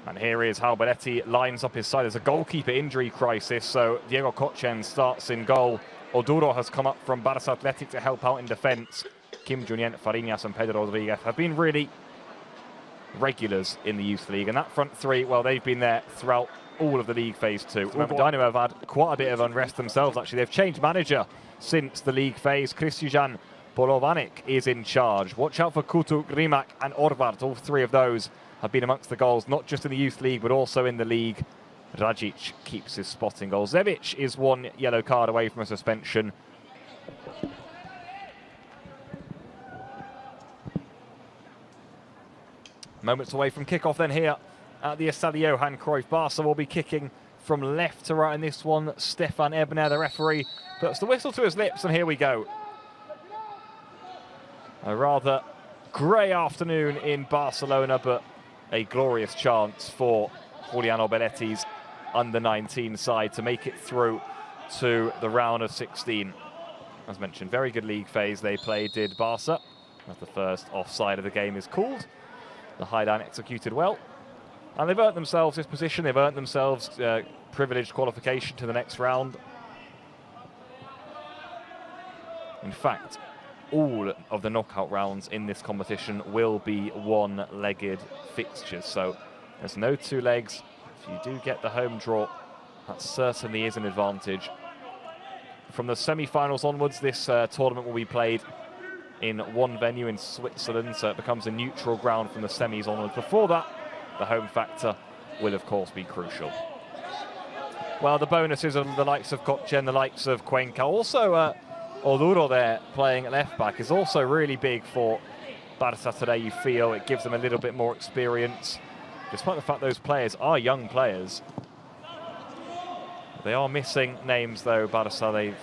And here is how Belletti lines up his side. There's a goalkeeper injury crisis, so Diego Kochen starts in goal. Oduro has come up from Barça Athletic to help out in defence. Kim Junien, Fariñas and Pedro Rodriguez have been really regulars in the Youth League. And that front three, well, they've been there throughout all of the league phase two. Remember, Dynamo have had quite a bit of unrest themselves, actually. They've changed manager since the league phase. Kristijan Polovanik is in charge. Watch out for Kutu, Rimak and Orvard. All three of those have been amongst the goals, not just in the Youth League, but also in the league. Rajic keeps his spot in goal. Zevic is one yellow card away from a suspension. Moments away from kickoff then here at the Estadio Johan Cruyff. Barca will be kicking from left to right in this one. Stefan Ebner, the referee, puts the whistle to his lips, and here we go. A rather grey afternoon in Barcelona, but a glorious chance for Juliano Belletti's under-19 side to make it through to the round of 16. As mentioned, very good league phase they played, did Barca, as the first offside of the game is called. The high-down executed well. And they've earned themselves this position. They've earned themselves privileged qualification to the next round. In fact, all of the knockout rounds in this competition will be one-legged fixtures. So there's no two legs. If you do get the home draw, that certainly is an advantage. From the semi-finals onwards, this tournament will be played in one venue in Switzerland, so it becomes a neutral ground from the semis onwards. Before that, the home factor will, of course, be crucial. Well, the bonuses are the likes of Kochen, the likes of Cuenca. Also, Oduro there playing at left-back is also really big for Barça today, you feel. It gives them a little bit more experience. Despite the fact those players are young players. They are missing names, though, Barça.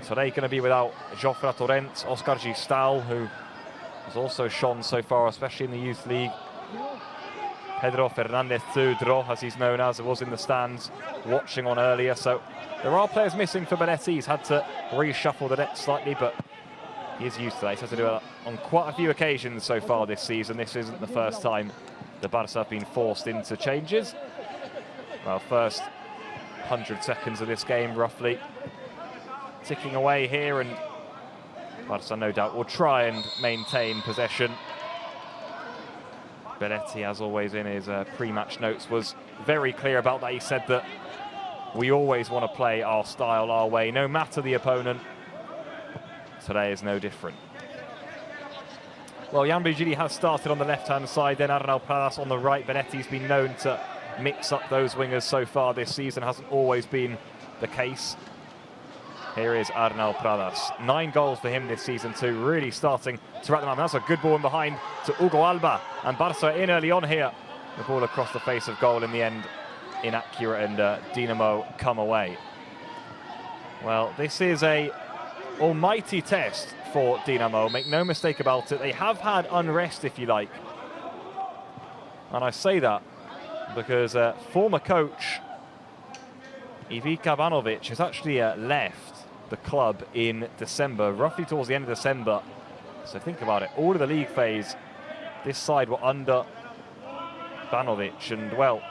Today going to be without Jofre Torrent, Oscar Gistal, who has also shone so far, especially in the Youth League. Pedro Fernandez Tudro, as he's known as, was in the stands watching on earlier. So there are players missing for Belletti. He's had to reshuffle the deck slightly, but he is used to that. He's had to do it on quite a few occasions so far this season. This isn't the first time the Barça have been forced into changes. Well, first 100 seconds of this game, roughly, ticking away here, and Barça no doubt will try and maintain possession. Belletti, as always in his pre-match notes, was very clear about that. He said that we always want to play our style, our way, no matter the opponent. Today is no different. Well, Jan Bugili has started on the left-hand side, then Arnau Pradas on the right. Belletti's been known to mix up those wingers so far this season. Hasn't always been the case. Here is Arnau Pradas. 9 goals for him this season too, really starting to wrap them up. That's a good ball in behind to Hugo Alba, and Barça in early on here. The ball across the face of goal in the end, inaccurate, and Dinamo come away. Well, this is a almighty test for Dinamo, make no mistake about it. They have had unrest, if you like. And I say that because former coach Ivica Banovic has actually left the club in December, roughly towards the end of December. So think about it, all of the league phase, this side were under Banovic, and well,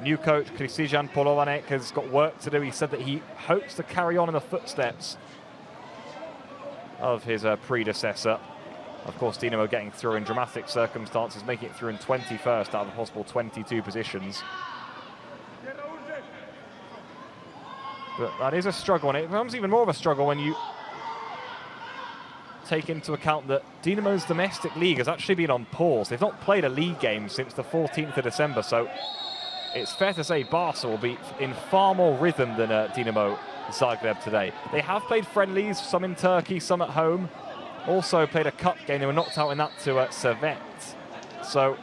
new coach Kristijan Polovanek has got work to do. He said that he hopes to carry on in the footsteps of his predecessor. Of course, Dinamo getting through in dramatic circumstances, making it through in 21st out of the possible 22 positions. But that is a struggle, and it becomes even more of a struggle when you take into account that Dinamo's domestic league has actually been on pause. They've not played a league game since the 14th of December, so it's fair to say Barca will be in far more rhythm than Dinamo Zagreb today. They have played friendlies, some in Turkey, some at home. Also played a cup game. They were knocked out in that to Servette. So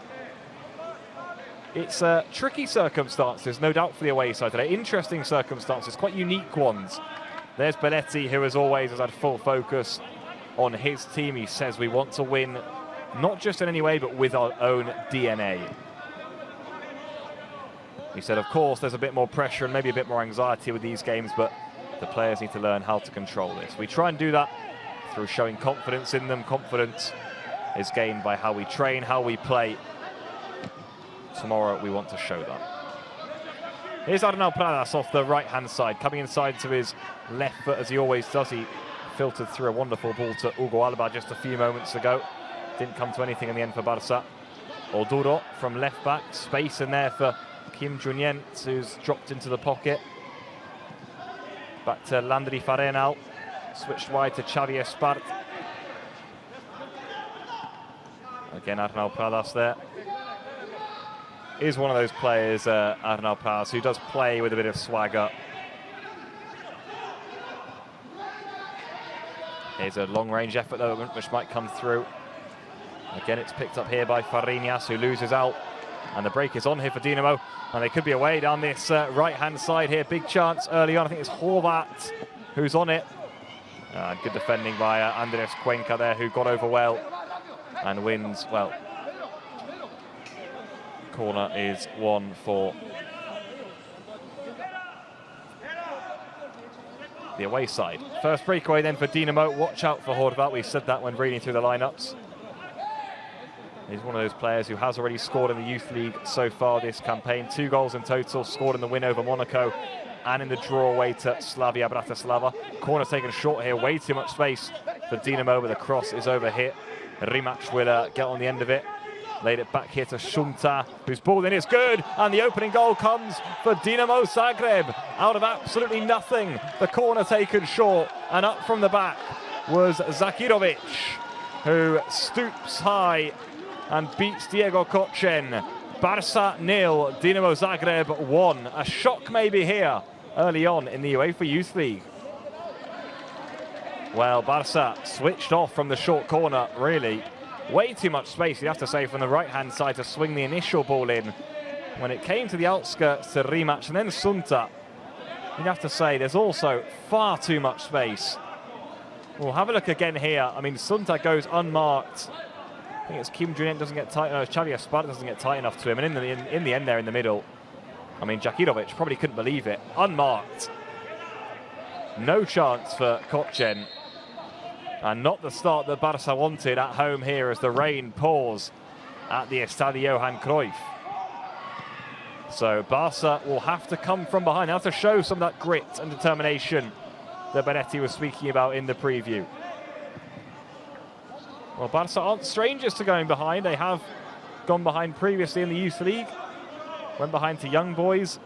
it's tricky circumstances, no doubt, for the away side today. Interesting circumstances, quite unique ones. There's Belletti, who as always has had full focus on his team. He says we want to win, not just in any way, but with our own DNA. He said, of course, there's a bit more pressure and maybe a bit more anxiety with these games, but the players need to learn how to control this. We try and do that through showing confidence in them. Confidence is gained by how we train, how we play. tomorrow we want to show that. Here's Arnau Pradas off the right-hand side, coming inside to his left foot as he always does. He filtered through a wonderful ball to Hugo Alba just a few moments ago. Didn't come to anything in the end for Barça. Oduro from left back, space in there for Kim Junyen, who's dropped into the pocket. Back to Landry Farenal, switched wide to Xavi Espart. Again, Arnau Pradas there. Is one of those players, Arnau Pradas, who does play with a bit of swagger. Here's a long-range effort, though, which might come through. Again, it's picked up here by Fariñas, who loses out. And the break is on here for Dinamo. And they could be away down this right-hand side here. Big chance early on. I think it's Horvat who's on it. Good defending by Andres Cuenca there, who got over well and wins, well. Corner is one for the away side. First breakaway then for Dinamo. Watch out for Horvat. We said that when reading through the lineups. He's one of those players who has already scored in the Youth League so far this campaign. 2 goals in total, scored in the win over Monaco and in the draw away to Slavia Bratislava. Corner taken short here, way too much space for Dinamo, but the cross is over hit. Rimac will get on the end of it. Laid it back here to Šunta, who's balled in, it's good, and the opening goal comes for Dinamo Zagreb. Out of absolutely nothing, the corner taken short, and up from the back was Zakirovic, who stoops high and beats Diego Kochen. Barça 0, Dinamo Zagreb 1. A shock maybe here early on in the UEFA Youth League. Well, Barça switched off from the short corner, really. Way too much space, you have to say, from the right-hand side to swing the initial ball in. When it came to the outskirts to Rimac and then Šunta, you'd have to say there's also far too much space. We'll have a look again here. I mean, Šunta goes unmarked. I think it's Kim Junyen doesn't get tight. No, Xavi Espart doesn't get tight enough to him. And in the end there in the middle, I mean, Jakirovic probably couldn't believe it. Unmarked. No chance for Kochen. And not the start that Barça wanted at home here as the rain pours at the Estadio Johan Cruyff. So Barça will have to come from behind. They have to show some of that grit and determination that Benetti was speaking about in the preview. Well, Barça aren't strangers to going behind. They have gone behind previously in the Youth League. Went behind to Young Boys.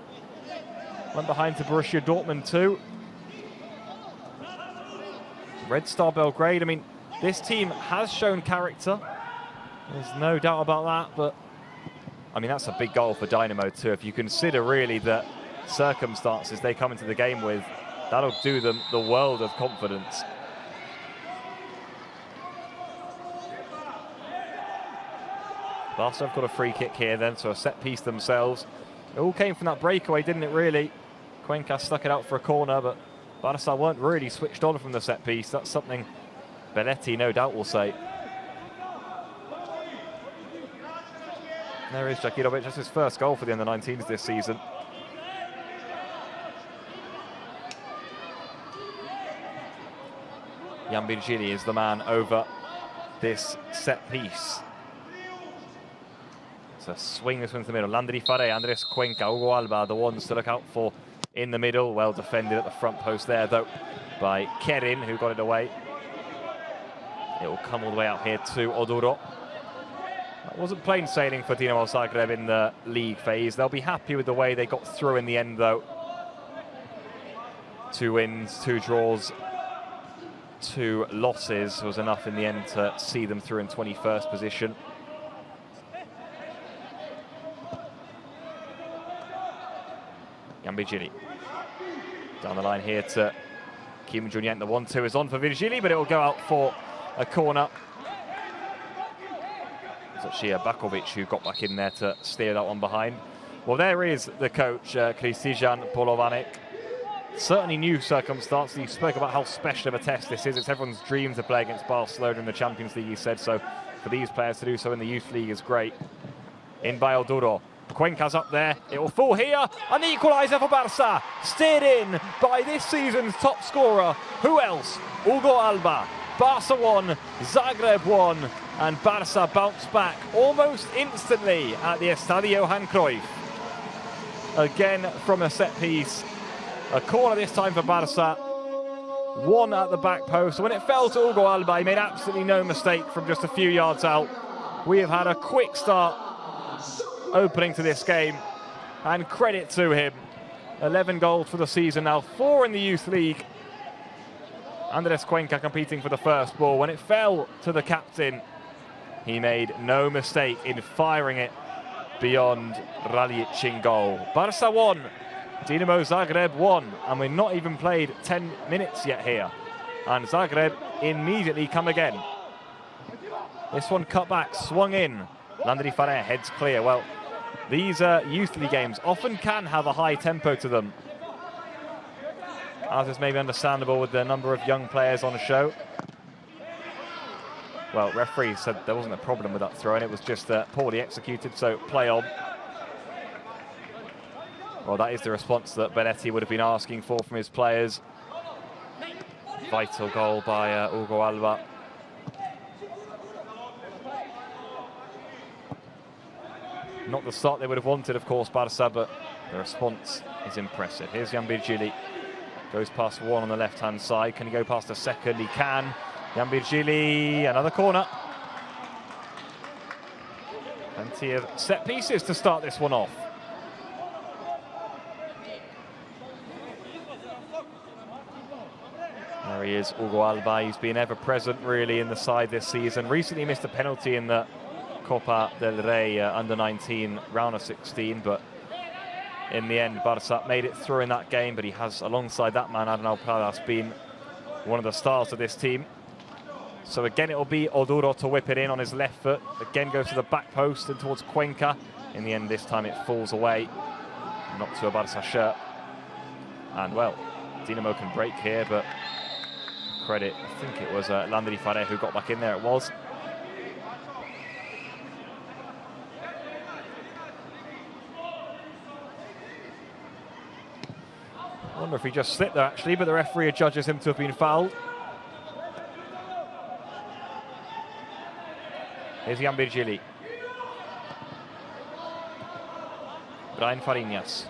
Went behind to Borussia Dortmund too. Red Star Belgrade, I mean, this team has shown character. There's no doubt about that, but I mean, that's a big goal for Dynamo too. If you consider really the circumstances they come into the game with, that'll do them the world of confidence. Barca have got a free kick here then, so a set piece themselves. It all came from that breakaway, didn't it really? Cuenca stuck it out for a corner, but Barca weren't really switched on from the set piece. That's something Belletti no doubt will say. There is Jakirovic. That's his first goal for the under-19s this season. Jan Virgili is the man over this set piece. It's a swing this one to the middle. Landry Fare, Andres Cuenca, Hugo Alba, the ones to look out for in the middle. Well defended at the front post there, though, by Kerin, who got it away. It will come all the way out here to Oduro. That wasn't plain sailing for Dinamo Zagreb in the league phase. They'll be happy with the way they got through in the end, though. 2 wins, 2 draws, 2 losses was enough in the end to see them through in 21st position. Jan Virgili. Down the line here to Kim Junyen. The 1-2 is on for Virgili, but it will go out for a corner. It's actually Bakovic who got back in there to steer that one behind. Well, there is the coach, Kristijan Polovanec. Certainly new circumstances. He spoke about how special of a test this is. It's everyone's dream to play against Barcelona in the Champions League, he said. So for these players to do so in the Youth League is great. In by Oduro. Cuenca's up there. It will fall here. And the equaliser for Barça. Steered in by this season's top scorer. Who else? Hugo Alba. Barça 1, Zagreb 1. And Barca bounced back almost instantly at the Estadio Johan Cruyff. Again from a set piece. A corner this time for Barca. One at the back post. When it fell to Hugo Alba, he made absolutely no mistake from just a few yards out. We have had a quick start opening to this game, and credit to him. 11 goals for the season now, 4 in the Youth League. Andres Cuenca competing for the first ball. When it fell to the captain, he made no mistake in firing it beyond Ralic in goal. Barca 1, Dinamo Zagreb 1, and we've not even played 10 minutes yet here. And Zagreb immediately come again. This one cut back, swung in. Landry Faré heads clear. Well, these youth league games often can have a high tempo to them, as is maybe understandable with the number of young players on the show. Well, referee said there wasn't a problem with that throw, and it was just poorly executed, so play on. Well, that is the response that Benetti would have been asking for from his players. Vital goal by Hugo Alba. Not the start they would have wanted, of course, Barca, but the response is impressive. Here's Jan Virgili. Goes past one on the left-hand side. Can he go past a second? He can. Jan Virgili, another corner. Plenty of set pieces to start this one off. There he is, Hugo Alba. He's been ever present, really, in the side this season. Recently missed a penalty in the Copa del Rey under-19 round of 16, but in the end, Barca made it through in that game. But he has, alongside that man, Arnau Pradas, been one of the stars of this team. So again, it will be Oduro to whip it in on his left foot. Again, goes to the back post and towards Cuenca. In the end, this time it falls away, not to a Barca shirt. And well, Dinamo can break here, but credit, I think it was Landry Faré who got back in there. It was. I wonder if he just slipped there, actually, but the referee adjudges him to have been fouled. Here's Jan Virgili. Brian Fariñas.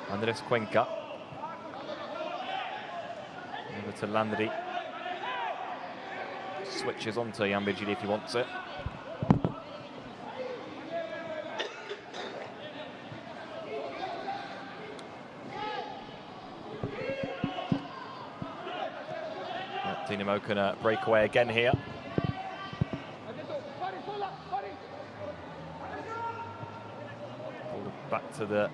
Andres Cuenca. Over to Landry. Switches onto Jan Virgili if he wants it. Dinamo can break away again here. Back to the...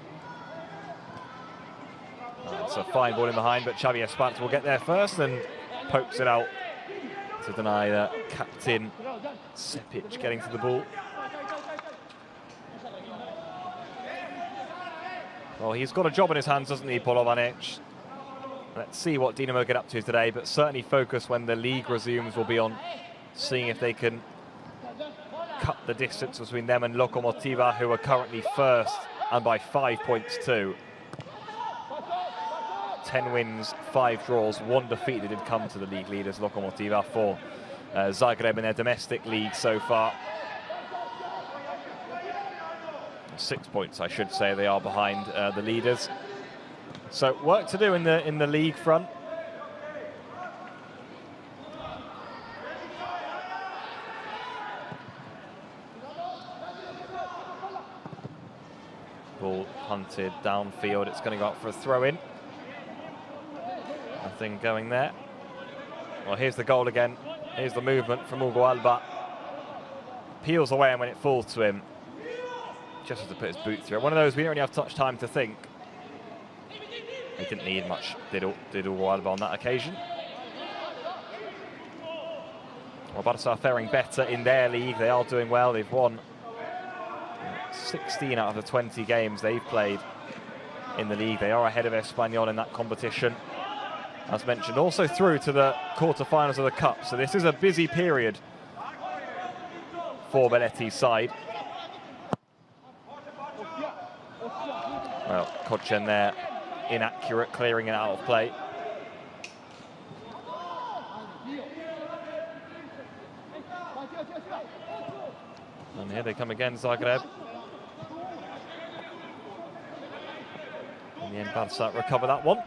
it's a fine ball in behind, but Xavi Esparza will get there first and pokes it out to deny captain Sepic getting to the ball. Well, he's got a job in his hands, doesn't he, Polovanic? Let's see what Dinamo get up to today, but certainly focus when the league resumes will be on seeing if they can cut the distance between them and Lokomotiva, who are currently first and by 5 points too. 10 wins, 5 draws, 1 defeat. They did come to the league leaders, Lokomotiva, for Zagreb in their domestic league so far. 6 points, I should say, they are behind the leaders. So work to do in the league front. Ball punted downfield. It's going to go up for a throw-in. Nothing going there. Well, here's the goal again. Here's the movement from Hugo Alba. Peels away, and when it falls to him, just has to put his boot through it. One of those we don't really have touch time to think. He didn't need much, did Hugo Alba on that occasion. Well, Barca are faring better in their league. They are doing well. They've won 16 out of the 20 games they've played in the league. They are ahead of Espanyol in that competition, as mentioned, also through to the quarterfinals of the Cup. So this is a busy period for Belletti's side. Well, Kochen there, inaccurate, clearing it out of play. And here they come again, Zagreb. In the end, Barca recover that one.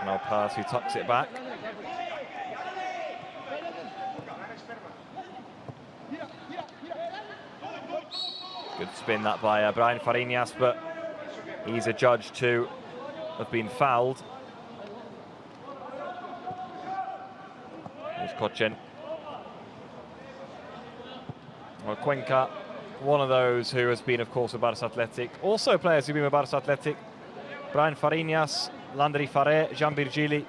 Arnal Pradas who tucks it back. Good spin that by Brian Fariñas, but he's adjudged to have been fouled. Here's Kocen. Well, Cuenca, one of those who has been, of course, with Barça Athletic. Also players who've been with Barça Athletic. Brian Fariñas, Landry Faré, Jean Virgili,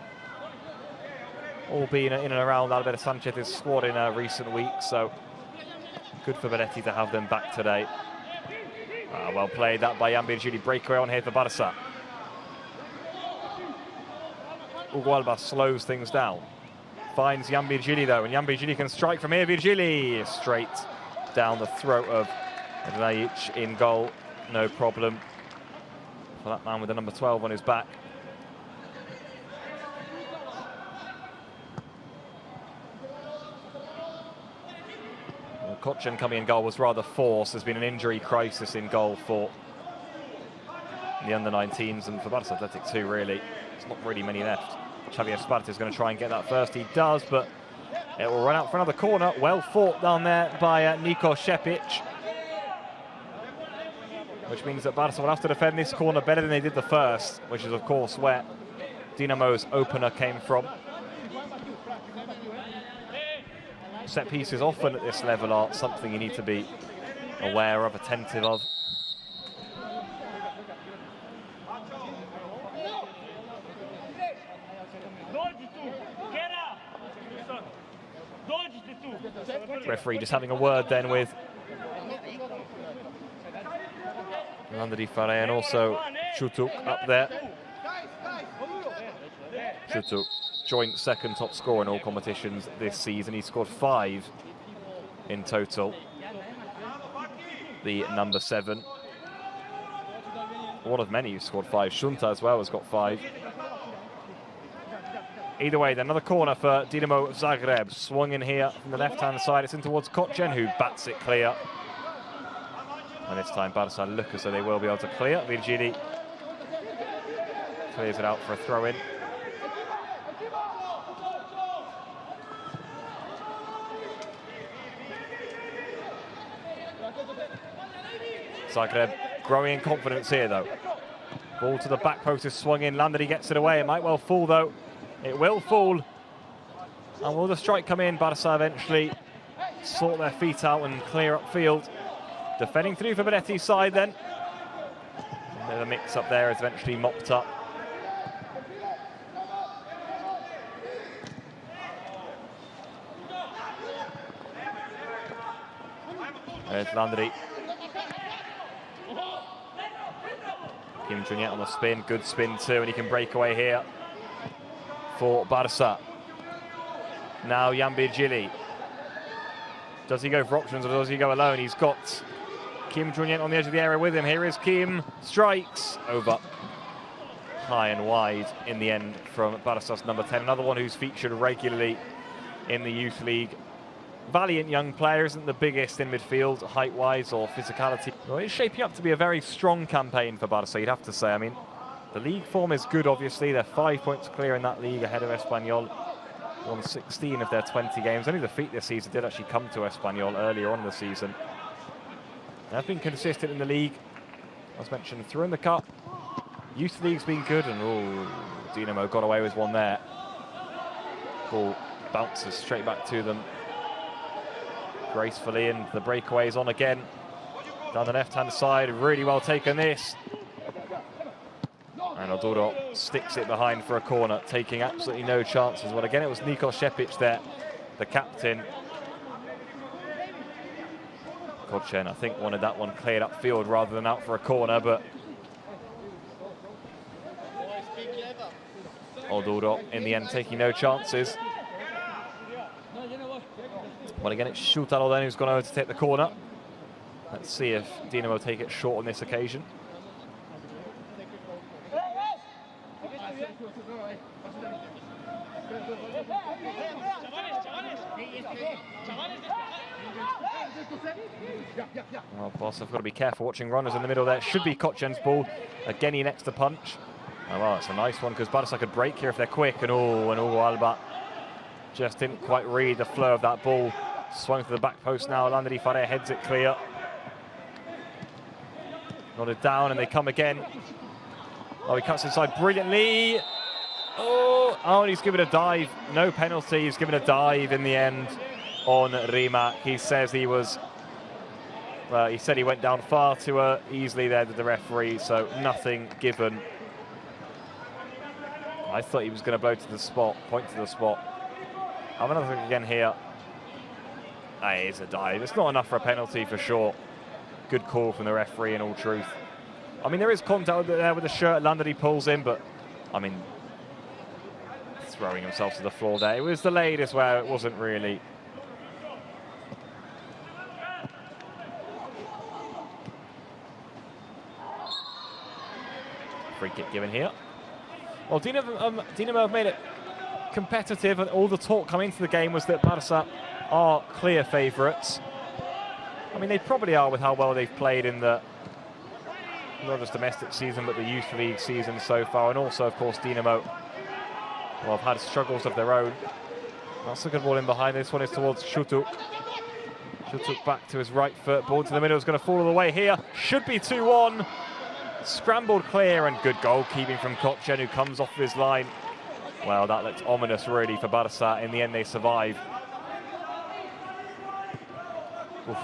all been in and around Alberto Sanchez's squad in recent weeks, so good for Belletti to have them back today. Well played that by Jan Virgili. Breakaway on here for Barça. Hugo Alba slows things down. Finds Jan Virgili though, and Jan Virgili can strike from here. Virgili straight down the throat of Rajic in goal. No problem for that man with the number 12 on his back. Kocen coming in goal was rather forced. There's been an injury crisis in goal for the under-19s and for Barça Athletic too, really. There's not really many left. Xavier Esparza is going to try and get that first. He does, but it will run out for another corner. Well fought down there by Nico Šepić. Which means that Barça will have to defend this corner better than they did the first, which is, of course, where Dinamo's opener came from. Set pieces often at this level are something you need to be aware of, attentive of. Referee just having a word then with Landry Faré and also Čutuk up there. Čutuk, joint second top scorer in all competitions this season. He scored 5 in total. The number 7. One of many who scored 5. Shunta as well has got 5. Either way, then another corner for Dinamo Zagreb. Swung in here from the left-hand side. It's in towards Kocen, who bats it clear. And this time Barça look as though they will be able to clear. Virgili clears it out for a throw-in. Zagreb growing in confidence here, though. Ball to the back post is swung in. Landry gets it away. It might well fall, though. It will fall. And will the strike come in? Barça eventually sort their feet out and clear upfield. Defending through for Belletti's side then. And the mix up there is eventually mopped up. There's Landry. Kim Juniet on the spin, good spin too, and he can break away here for Barça. Now Jan Virgili. Does he go for options or does he go alone? He's got Kim Juniet on the edge of the area with him. Here is Kim, strikes over high and wide in the end from Barça's number 10. Another one who's featured regularly in the youth league. Valiant young player, isn't the biggest in midfield, height-wise or physicality. Well, it's shaping up to be a very strong campaign for Barça, you'd have to say. I mean, the league form is good, obviously. They're 5 points clear in that league ahead of Espanyol. Won 16 of their 20 games. Only defeat this season did actually come to Espanyol earlier on in the season. They've been consistent in the league. As mentioned, through in the cup. Youth league's been good, and Dinamo got away with one there. Ball bounces straight back to them. Gracefully, and the breakaway is on again. Down the left-hand side, really well taken this. And Oduro sticks it behind for a corner, taking absolutely no chances. Well, again, it was Nico Šepić there, the captain. Kocen, I think, wanted that one cleared upfield rather than out for a corner, but Oduro, in the end, taking no chances. Well, again, it's Šutalo then who's gone over to take the corner. Let's see if Dinamo take it short on this occasion. Well, boss, I've got to be careful watching runners in the middle there. Should be Kotchen's ball. Again, he next to punch. Oh, well, it's a nice one because Barca could break here if they're quick. And Hugo Alba just didn't quite read the flow of that ball. Swung to the back post now. Landry Faré heads it clear. Nodded down and they come again. Oh, he cuts inside brilliantly. Oh, and he's given a dive. No penalty. He's given a dive in the end on Rimac. He says he was... Well, he said he went down far too easily there to the referee, so nothing given. I thought he was going to blow to the spot, point to the spot. Have another look again here. It is a dive. It's not enough for a penalty for sure. Good call from the referee in all truth. I mean, there is contact there with the shirt. Landry pulls in, but, I mean, throwing himself to the floor there. It was delayed as well. It wasn't really. Free kick given here. Well, Dinamo have made it competitive, and all the talk coming into the game was that Barca are clear favourites. I mean, they probably are with how well they've played in the not just domestic season, but the youth league season so far, and also, of course, Dinamo have had struggles of their own. That's a good ball in behind. This one is towards Shutuk. Shutuk back to his right foot. Ball to the middle is going to fall all the way here. Should be 2-1. Scrambled clear and good goalkeeping from Kotchen, who comes off his line. Well, that looked ominous really for Barca. In the end, they survive. Oof.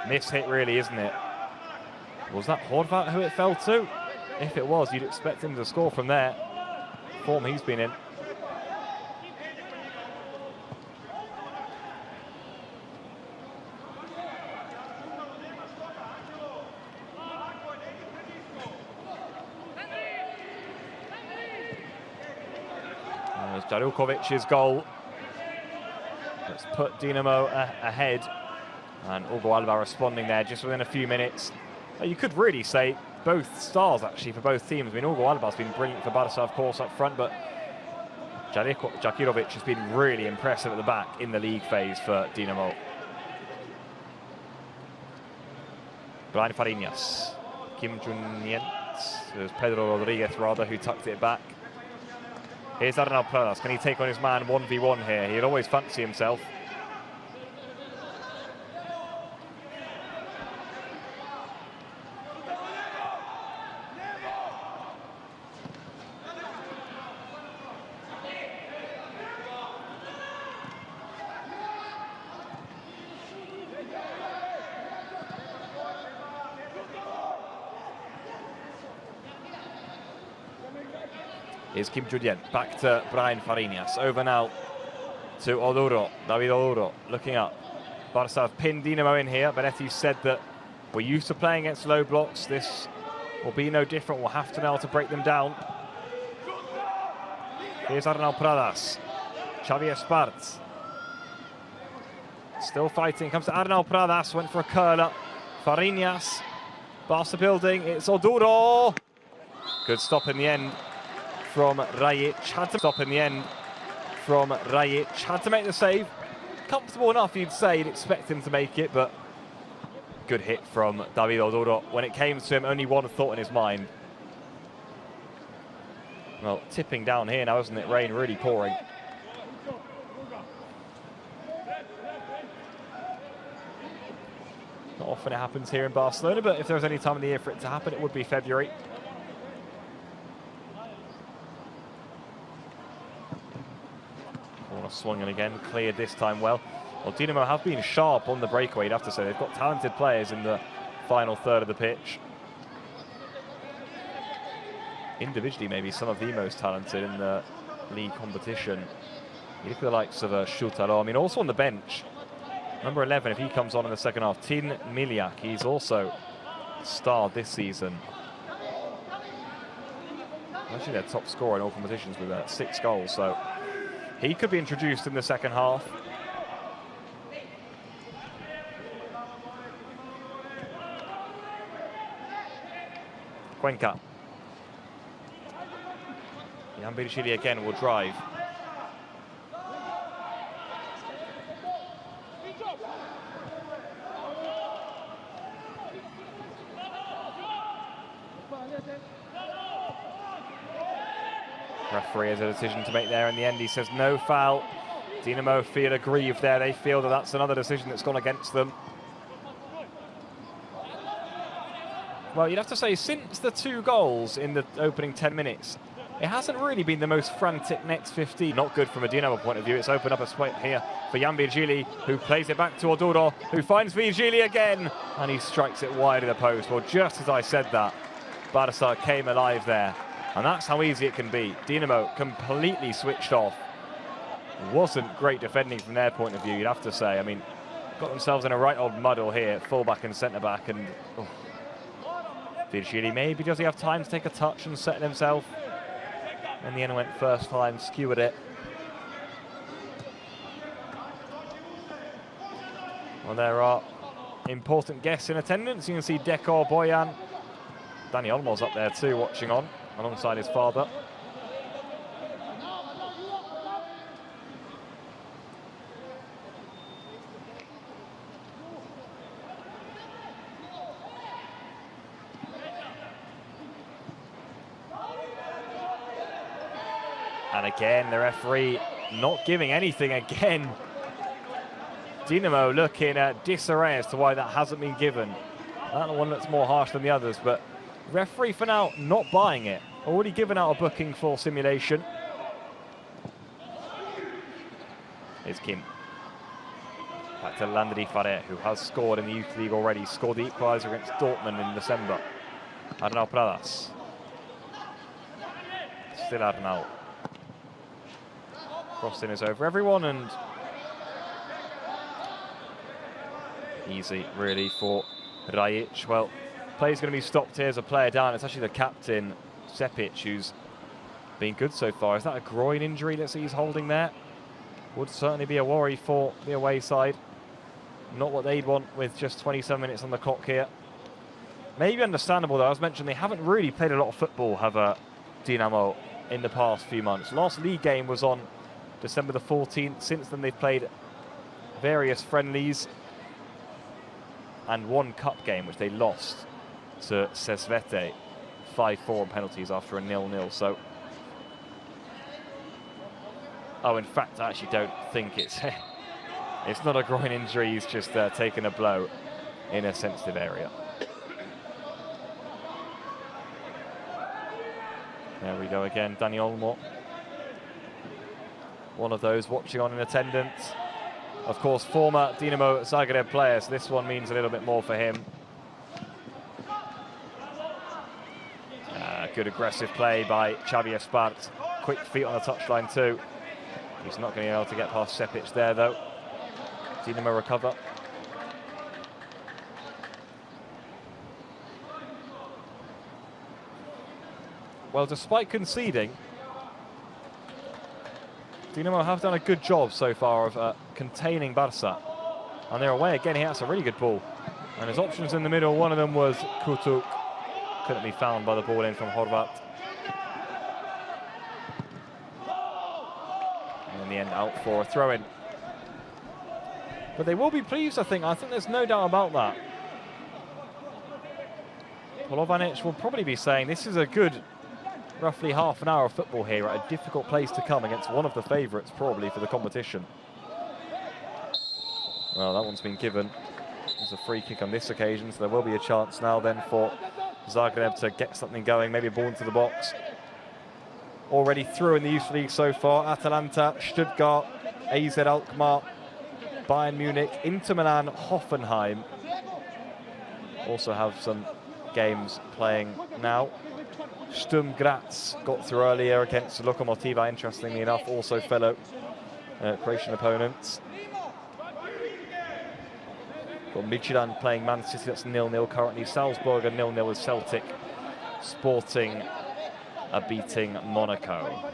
Miss hit really, isn't it? Was that Horvat who it fell to? If it was, you'd expect him to score from there. Form he's been in. There's Jarukovic's goal. Let's put Dinamo ahead. And Hugo Alba responding there just within a few minutes. You could really say both stars, actually, for both teams. I mean, Hugo Alba's been brilliant for Barca, of course, up front, but Jakirovic has been really impressive at the back in the league phase for Dinamo. Brian Fariñas. Kim Jun-Yent. There's Pedro Rodriguez, rather, who tucked it back. Here's Arnau Pradas. Can he take on his man 1v1 here? He'd always fancy himself. Is Kim Jun-Yent back to Brian Fariñas. Over now to Oduro, David Oduro, looking up. Barca have pinned Dinamo in here. Benetti said that we're used to playing against low blocks. This will be no different. We'll have to know how to break them down. Here's Arnau Pradas. Xavi Esparz. Still fighting. Comes to Arnau Pradas. Went for a curler. Fariñas. Barca building. It's Oduro. Good stop in the end from Rajic. Had to stop in the end from Rajic. Had to make the save. Comfortable enough, you'd say. You'd expect him to make it, but good hit from David Oduro. When it came to him, only one thought in his mind. Well, tipping down here now, isn't it? Rain really pouring. Not often it happens here in Barcelona, but if there was any time of the year for it to happen, it would be February. Swung in again, cleared this time well. Well, Dinamo have been sharp on the breakaway, you'd have to say. They've got talented players in the final third of the pitch. Individually, maybe some of the most talented in the league competition. You look at the likes of Shutalo. I mean, also on the bench, number 11, if he comes on in the second half, Tin Miliak, he's also starred this season. Actually, their top scorer in all competitions with 6 goals, so he could be introduced in the second half. Cuenca. Yambirishvili again will drive. Referee has a decision to make there. In the end, he says no foul. Dinamo feel aggrieved there. They feel that that's another decision that's gone against them. Well, you'd have to say, since the 2 goals in the opening 10 minutes, it hasn't really been the most frantic next 15. Not good from a Dinamo point of view. It's opened up a spot here for Yambirishvili, who plays it back to Oduro, who finds Virgili again, and he strikes it wide of the post. Well, just as I said that, Barca came alive there. And that's how easy it can be. Dinamo completely switched off. Wasn't great defending from their point of view, you'd have to say. I mean, got themselves in a right old muddle here, full-back and centre-back. And Virgili, maybe does he have time to take a touch and settle himself? In the end, went first time, skewered it. Well, there are important guests in attendance. You can see Dekor, Boyan. Dani Olmo's up there too, watching on, alongside his father. And again, the referee not giving anything again. Dinamo looking at disarray as to why that hasn't been given. That one looks more harsh than the others, but referee for now not buying it. Already given out a booking for simulation. Here's Kim. Back to Landry Farrer, who has scored in the Youth League already. Scored the equaliser against Dortmund in December. Arnau Pradas. Still Arnau. Crossing is over everyone, and easy really for Rajic. Well, play's going to be stopped here as a player down. It's actually the captain, Sepic, who's been good so far. Is that a groin injury that he's holding there? Would certainly be a worry for the away side. Not what they'd want with just 27 minutes on the clock here. Maybe understandable though. As mentioned, they haven't really played a lot of football, have Dinamo, in the past few months. Last league game was on December the 14th. Since then, they've played various friendlies and one cup game, which they lost to Sesvete 5-4 on penalties after a 0-0. So, oh, in fact, I actually don't think it's not a groin injury. He's just taken a blow in a sensitive area. There we go again, Dani Olmo. One of those watching on in attendance. Of course, former Dinamo Zagreb player, so this one means a little bit more for him. Good aggressive play by Xavi Espart. Quick feet on the touchline too. He's not going to be able to get past Sepic there though. Dinamo recover. Well, despite conceding, Dinamo have done a good job so far of containing Barca. And they're away again here. That's a really good ball. And his options in the middle, one of them was Kutuk. Couldn't be found by the ball in from Horvat. And in the end, out for a throw-in. But they will be pleased, I think. I think there's no doubt about that. Polovanic will probably be saying this is a good roughly half an hour of football here at a difficult place to come against one of the favourites probably for the competition. Well, that one's been given. There's a free kick on this occasion, so there will be a chance now then for Zagreb to get something going, maybe a ball into the box. Already through in the Youth League so far: Atalanta, Stuttgart, AZ Alkmaar, Bayern Munich, Inter Milan, Hoffenheim. Also have some games playing now. Sturm Graz got through earlier against Lokomotiva, interestingly enough, also fellow Croatian opponents. Got Midtjylland playing Man City, that's 0-0 currently. Salzburg are 0-0 with Celtic. Sporting are beating Monaco.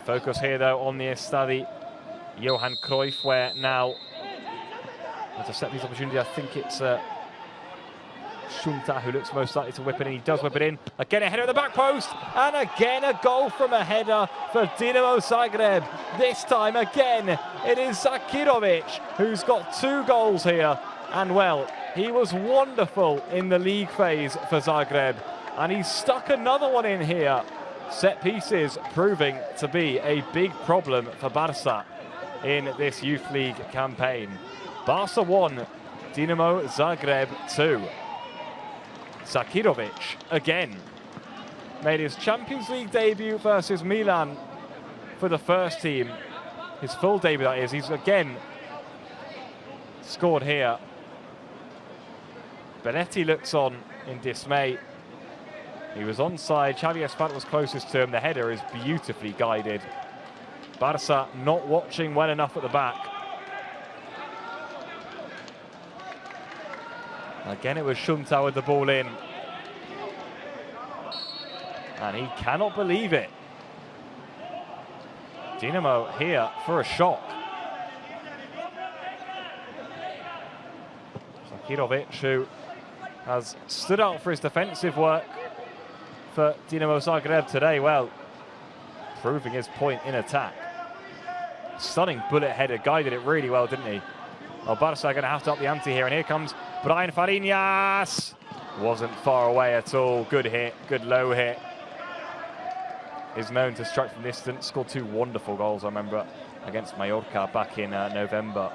Focus here though on the Estadi Johan Cruyff, where now There's a set piece opportunity. I think it's Shunta who looks most likely to whip it in. He does whip it in. Again, a header at the back post. And again, a goal from a header for Dinamo Zagreb. This time, again, it is Zakirovic who's got 2 goals here. And, well, he was wonderful in the league phase for Zagreb. And he's stuck another one in here. Set pieces proving to be a big problem for Barca in this youth league campaign. Barca 1, Dinamo Zagreb 2. Zakirovic again made his Champions League debut versus Milan for the first team. His full debut, that is. He's again scored here. Benetti looks on in dismay. He was onside. Xavi Espart was closest to him. The header is beautifully guided. Barca not watching well enough at the back. Again, it was Shunta with the ball in. And he cannot believe it. Dinamo here for a shock. Zakirovic, who has stood out for his defensive work for Dinamo Zagreb today, well, proving his point in attack. Stunning bullet header, guided it really well, didn't he? Well, Barca are going to have to up the ante here, and here comes Brian Fariñas. Wasn't far away at all. Good hit, good low hit. Is known to strike from distance. Scored 2 wonderful goals, I remember, against Mallorca back in November.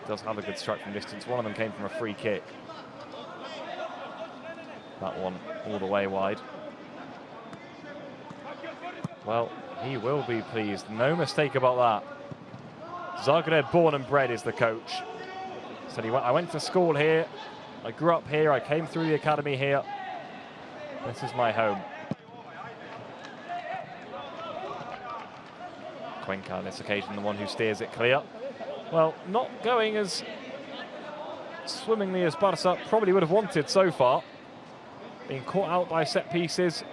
Does have a good strike from distance. One of them came from a free kick. That one all the way wide. Well, he will be pleased. No mistake about that. Zagreb born and bred is the coach. Said I went to school here. I grew up here. I came through the academy here. This is my home. Cuenca on this occasion, the one who steers it clear. Well, not going as swimmingly as Barca probably would have wanted so far. Being caught out by set pieces.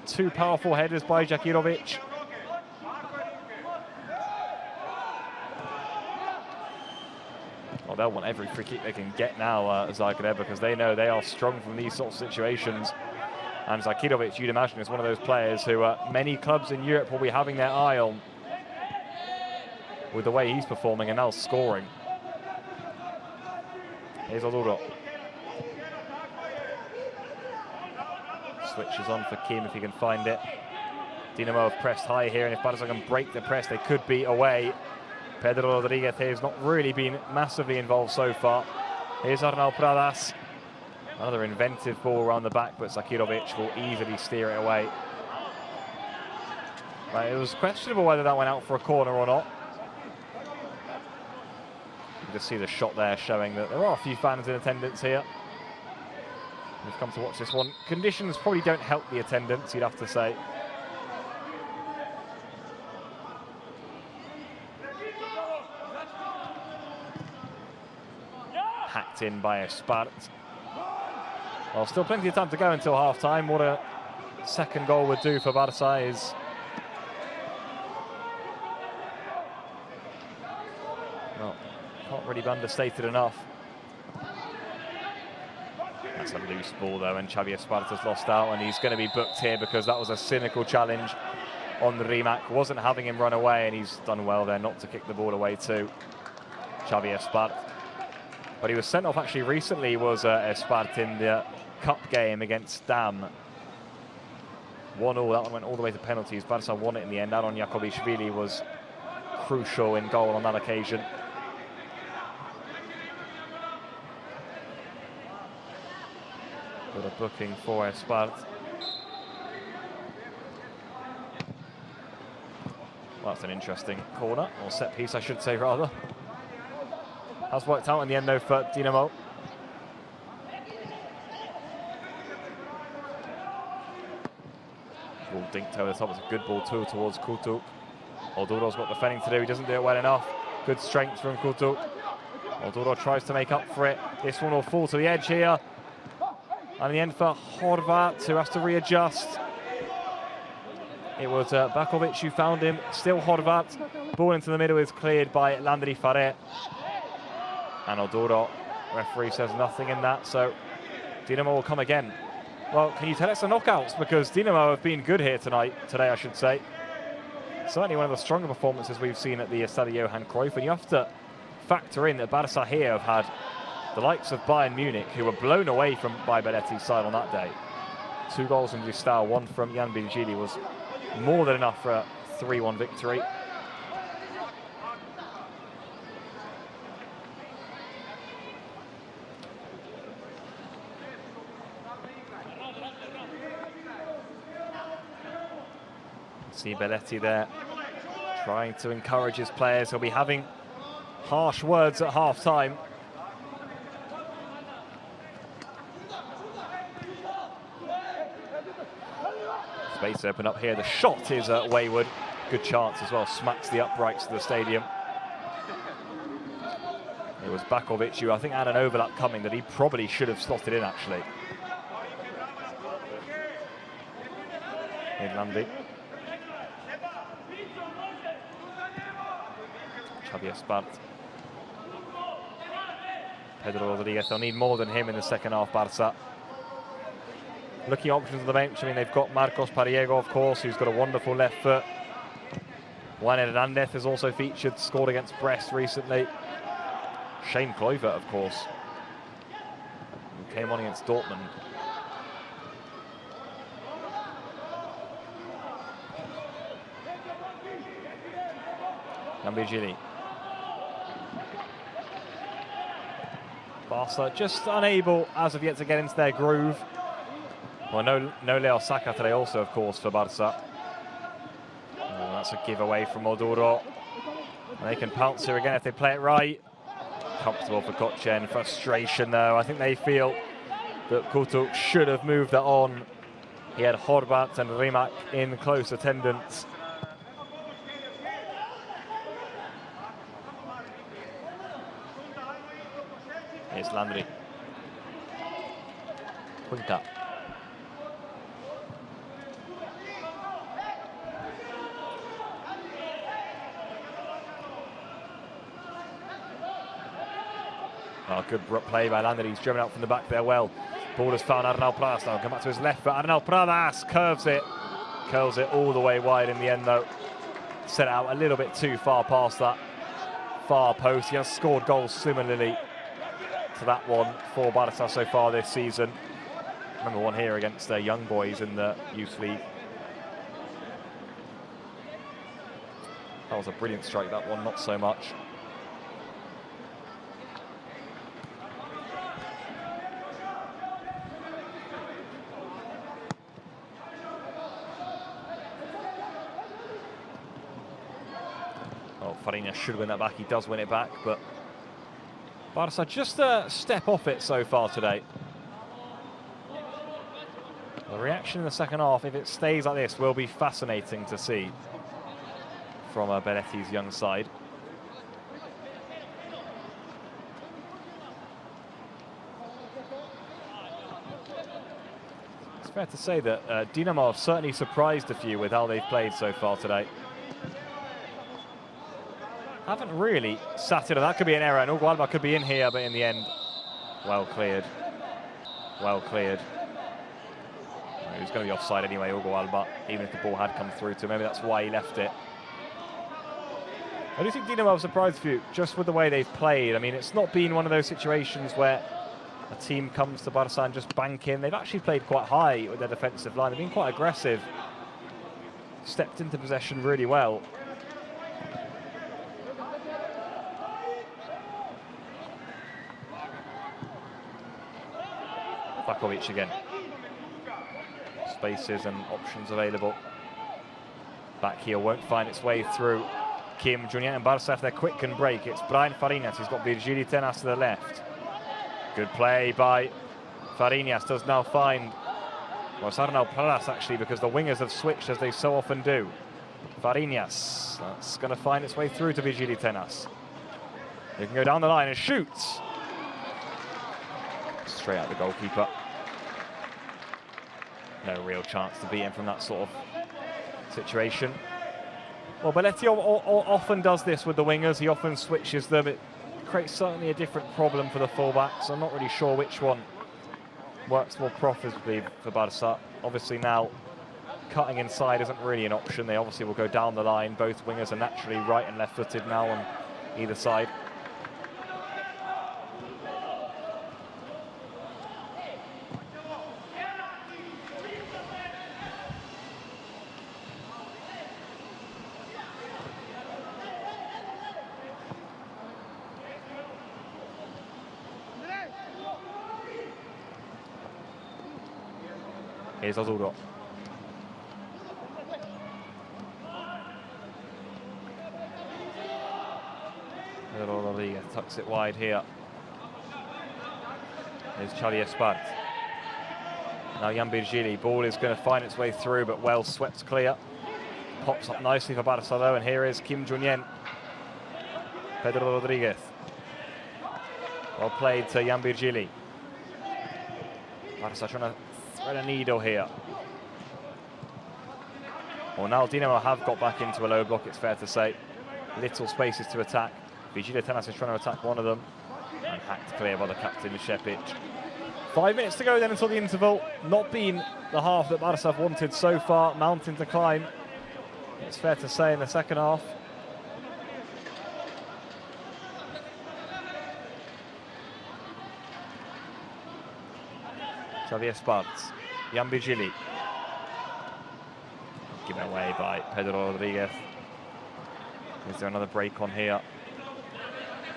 2 powerful headers by Zakirovic. Well, they'll want every free kick they can get now, Zagreb, because they know they are strong from these sorts of situations. And Zakirovic, you'd imagine, is one of those players who many clubs in Europe will be having their eye on with the way he's performing and now scoring. Here's Oduro. Switches on for Kim if he can find it. Dinamo have pressed high here, and if Barca can break the press, they could be away. Pedro Rodriguez here has not really been massively involved so far. Here's Arnau Pradas. Another inventive ball around the back, but Zakirovic will easily steer it away. Right, it was questionable whether that went out for a corner or not. You can just see the shot there showing that there are a few fans in attendance here. We've come to watch this one. Conditions probably don't help the attendance, you'd have to say. Hacked in by Espart. Well, still plenty of time to go until half-time. What a second goal would do for Barca is... well, can't really be understated enough. That's a loose ball, though, and Xavi Espart has lost out, and he's going to be booked here because that was a cynical challenge on the Rimac. Wasn't having him run away, and he's done well there not to kick the ball away too. Xavi Espart. But he was sent off actually recently, was Espart, in the cup game against Dam. 1-1, that one went all the way to penalties. Barca won it in the end. Aron Jakobishvili was crucial in goal on that occasion. Got a booking for Espart. Well, that's an interesting corner, or set piece I should say rather. Has worked out in the end though for Dinamo. Ball dinked over the top. It's a good ball too towards Kutuk. Olduro's got defending to do. He doesn't do it well enough. Good strength from Kutuk. Olduro tries to make up for it. This one will fall to the edge here. And in the end for Horvat, who has to readjust. It was Bakovic who found him, still Horvat. Ball into the middle is cleared by Landry Faré. And Oduro, referee says nothing in that, so Dinamo will come again. Well, can you tell it's the knockouts? Because Dinamo have been good here today, I should say. Certainly one of the stronger performances we've seen at the Estadio Johan Cruyff. And you have to factor in that Barca here have had the likes of Bayern Munich, who were blown away by Beletti's side on that day. 2 goals from Gustavo, 1 from Jan Virgili was more than enough for a 3-1 victory. See Belletti there trying to encourage his players. He'll be having harsh words at half-time. Space open up here. The shot is wayward. Good chance as well. Smacks the uprights of the stadium. It was Bakovic who I think had an overlap coming that he probably should have slotted in actually. Irlandi. Xavier Spart. Pedro Rodriguez, they'll need more than him in the second half, Barca. Looking at options on the bench, I mean, they've got Marcos Pariego, of course, who's got a wonderful left foot. Juan Hernandez has also featured, scored against Brest recently. Shane Kluivert, of course, who came on against Dortmund. Gambigili. Barca just unable, as of yet, to get into their groove. Well, no Leo Saka today also, of course, for Barca. Oh, that's a giveaway from Oduro. And they can pounce here again if they play it right. Comfortable for Kochen. Frustration, though. I think they feel that Kutuk should have moved that on. He had Horvat and Rimac in close attendance. Here's Landry. Quinta. Oh, good play by Landry. He's driven out from the back there well. Ball has found Arnau Pradas now. Come back to his left, but Arnau Pradas curves it. Curls it all the way wide in the end, though. Set out a little bit too far past that far post. He has scored goals similarly to that one for Barca so far this season. Remember one here against their young boys in the Youth League. That was a brilliant strike, that one, not so much. Oh, Farina should win that back. He does win it back, but Barca just a step off it so far today. The reaction in the second half, if it stays like this, will be fascinating to see from Beletti's young side. It's fair to say that Dinamo have certainly surprised a few with how they've played so far today. Haven't really sat it. That could be an error, and Hugo Alba could be in here, but in the end, well cleared. Well cleared. He was going to be offside anyway, Hugo Alba, even if the ball had come through to him. Maybe that's why he left it. I do think Dinamo have surprised a few, just with the way they've played. I mean, it's not been one of those situations where a team comes to Barca and just bank in. They've actually played quite high with their defensive line. They've been quite aggressive. Stepped into possession really well. Bakovic again. Spaces and options available. Back here won't find its way through. Kim, Julian and Barca, if they're quick can break. It's Brian Farinas. He's got Virgili Tenas to the left. Good play by Farinas. Does now find, well, it's Arnau Pradas actually, because the wingers have switched as they so often do. Farinas. That's going to find its way through to Virgili Tenas. He can go down the line and shoot. Straight out the goalkeeper. No real chance to beat him from that sort of situation. Well, Belletti often does this with the wingers. He often switches them. It creates certainly a different problem for the fullbacks. I'm not really sure which one works more profitably for Barca. Obviously now, cutting inside isn't really an option. They obviously will go down the line. Both wingers are naturally right and left-footed now on either side. Here's Ozuro. Rodriguez tucks it wide here. Here's Xavi Espart. Now Jan Virgili. Ball is going to find its way through, but well swept clear. Pops up nicely for Barca though, and here is Kim Junyen. Pedro Rodriguez. Well played to Jan Virgili. Barca trying to thread a needle here. Well, now Dinamo have got back into a low block, it's fair to say. Little spaces to attack. Vigil Tenas is trying to attack one of them. And hacked clear by the captain, Šepić. 5 minutes to go then until the interval. Not been the half that Barca have wanted so far. Mountain to climb, it's fair to say, in the second half. Xavi Espart. Jan Virgili. Given away by Pedro Rodriguez. Is there another break on here?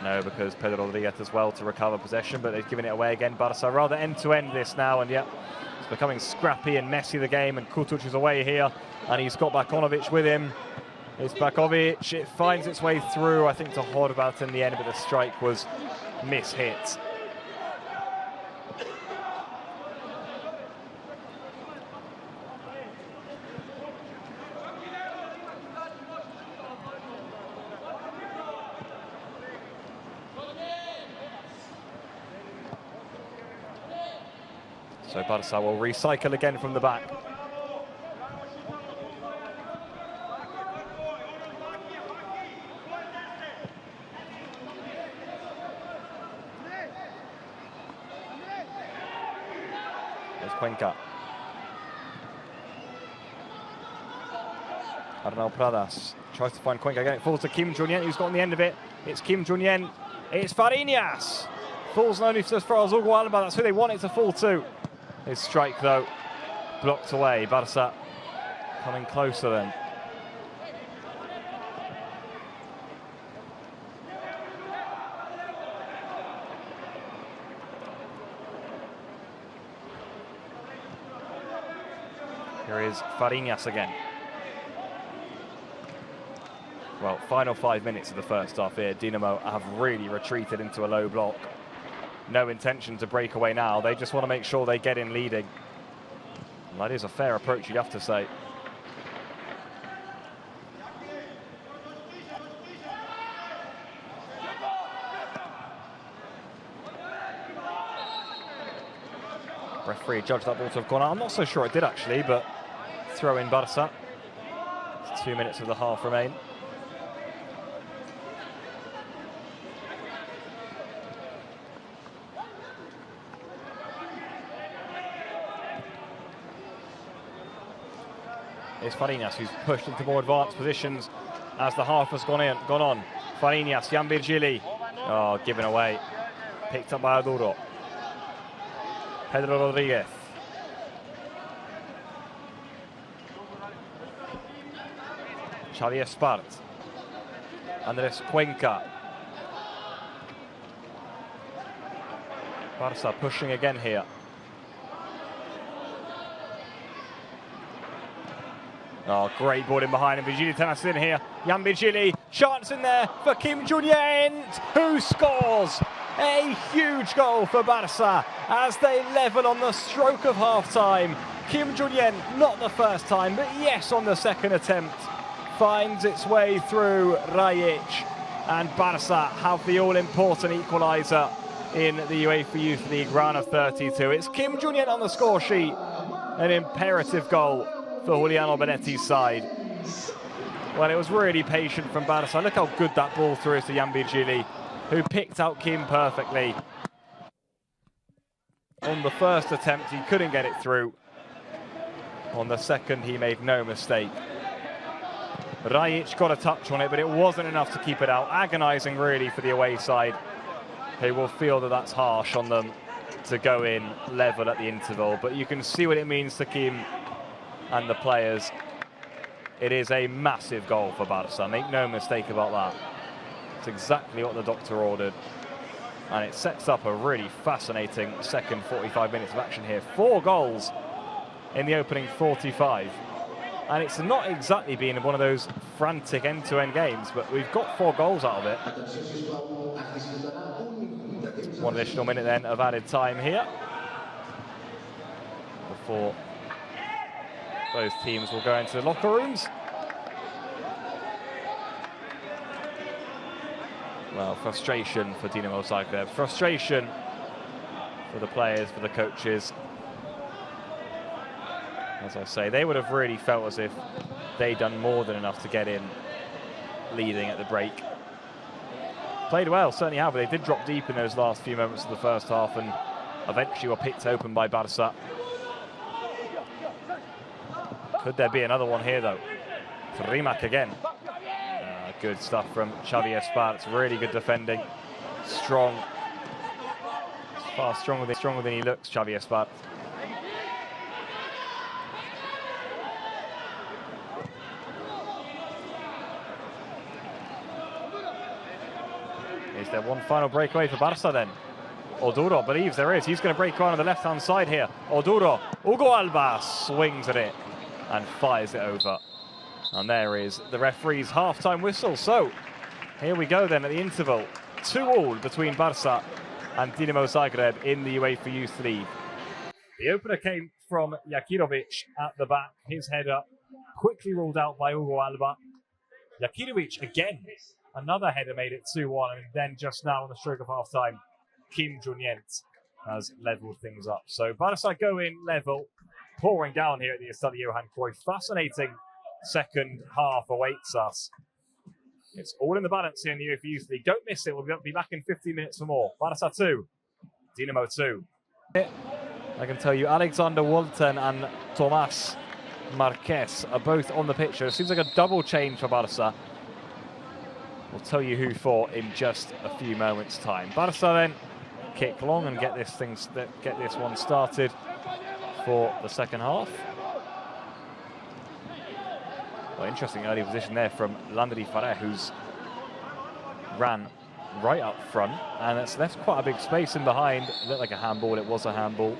No, because Pedro Rodriguez as well to recover possession, but they've given it away again. Barca rather end-to-end this now, and yet it's becoming scrappy and messy, the game, and Kutuc is away here, and he's got Bakonovic with him. It's Bakovic. It finds its way through, I think, to Horvat in the end, but the strike was mishit. So Barca will recycle again from the back. There's Cuenca. Arnau Pradas tries to find Cuenca again. It falls to Kim Junyen, who's got on the end of it. It's Kim Junyen. It's Fariñas. Falls only just for Hugo Alba. That's who they want it to fall to. His strike, though, blocked away. Barca coming closer then. Here is Fariñas again. Well, final 5 minutes of the first half here. Dinamo have really retreated into a low block. No intention to break away now. They just want to make sure they get in leading. And that is a fair approach, you'd have to say. Referee judged that ball to have gone out. I'm not so sure it did actually, but throw in Barca. It's 2 minutes of the half remain. It's Fariñas who's pushed into more advanced positions as the half has gone on. Fariñas, Jan Virgili. Oh, given away. Picked up by Ozuro. Pedro Rodriguez. Xavi Espart. Andres Cuenca. Barca pushing again here. Oh, great ball in behind him. Vigili Tenas in here. Jan Virgili, chance in there for Kim Junyen, who scores a huge goal for Barca as they level on the stroke of half-time. Kim Junyen, not the first time, but yes, on the second attempt, finds its way through Rajic, and Barca have the all-important equaliser in the UEFA Youth League round of 32. It's Kim Junyen on the score sheet, an imperative goal for Juliano Belletti's side. Well, it was really patient from Barca. Look how good that ball through is to Yambijili, who picked out Kim perfectly. On the first attempt, he couldn't get it through. On the second, he made no mistake. Rajic got a touch on it, but it wasn't enough to keep it out. Agonising, really, for the away side. They will feel that that's harsh on them to go in level at the interval. But you can see what it means to Kim and the players. It is a massive goal for Barca. Make no mistake about that. It's exactly what the doctor ordered. And it sets up a really fascinating second 45 minutes of action here. 4 goals in the opening 45. And it's not exactly been one of those frantic end-to-end games, but we've got 4 goals out of it. 1 additional minute then of added time here before both teams will go into the locker rooms. Well, frustration for Dinamo Zagreb, frustration for the players, for the coaches. As I say, they would have really felt as if they'd done more than enough to get in leading at the break. Played well, certainly have, but they did drop deep in those last few moments of the first half and eventually were picked open by Barca. Could there be another one here, though? Rimac again. Good stuff from Xavi Espartz. Really good defending. Strong. Far stronger than he looks, Xavi Espartz. Is there one final breakaway for Barca then? Oduro believes there is. He's going to break on the left-hand side here. Oduro. Hugo Alba swings at it and fires it over. And there is the referee's half-time whistle. So here we go then at the interval. 2-2 between Barca and Dinamo Zagreb in the UEFA Youth League. The opener came from Jakirovic at the back. His header quickly ruled out by Hugo Alba. Jakirovic again. Another header made it 2-1. And then just now on the stroke of half-time, Kim Jong-un has levelled things up. So Barca go in level, pouring down here at the Estadio Johan Cruyff. Fascinating second half awaits us. It's all in the balance here in the UEFA Youth League. Don't miss it. We'll be back in 15 minutes for more. Barca 2, Dinamo 2. I can tell you, Alexander Walton and Tomas Marquez are both on the pitch. It seems like a double change for Barca. We'll tell you who for in just a few moments' time. Barca then kick long and get this one started for the second half. Well, interesting early position there from Landry Fareh, who's ran right up front, and it's left quite a big space in behind. It looked like a handball. It was a handball.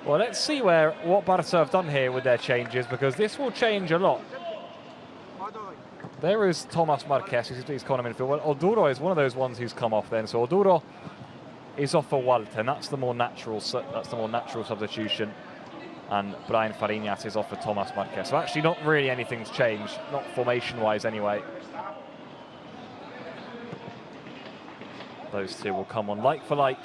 Well, let's see what Barca have done here with their changes, because this will change a lot. There is Tomas Marquez, he's calling him midfield. Well, Oduro is one of those ones who's come off then. So Oduro is off for Walton. That's the more natural substitution. And Brian Fariñas is off for Tomas Marquez. So actually not really anything's changed, not formation-wise anyway. Those two will come on like for like.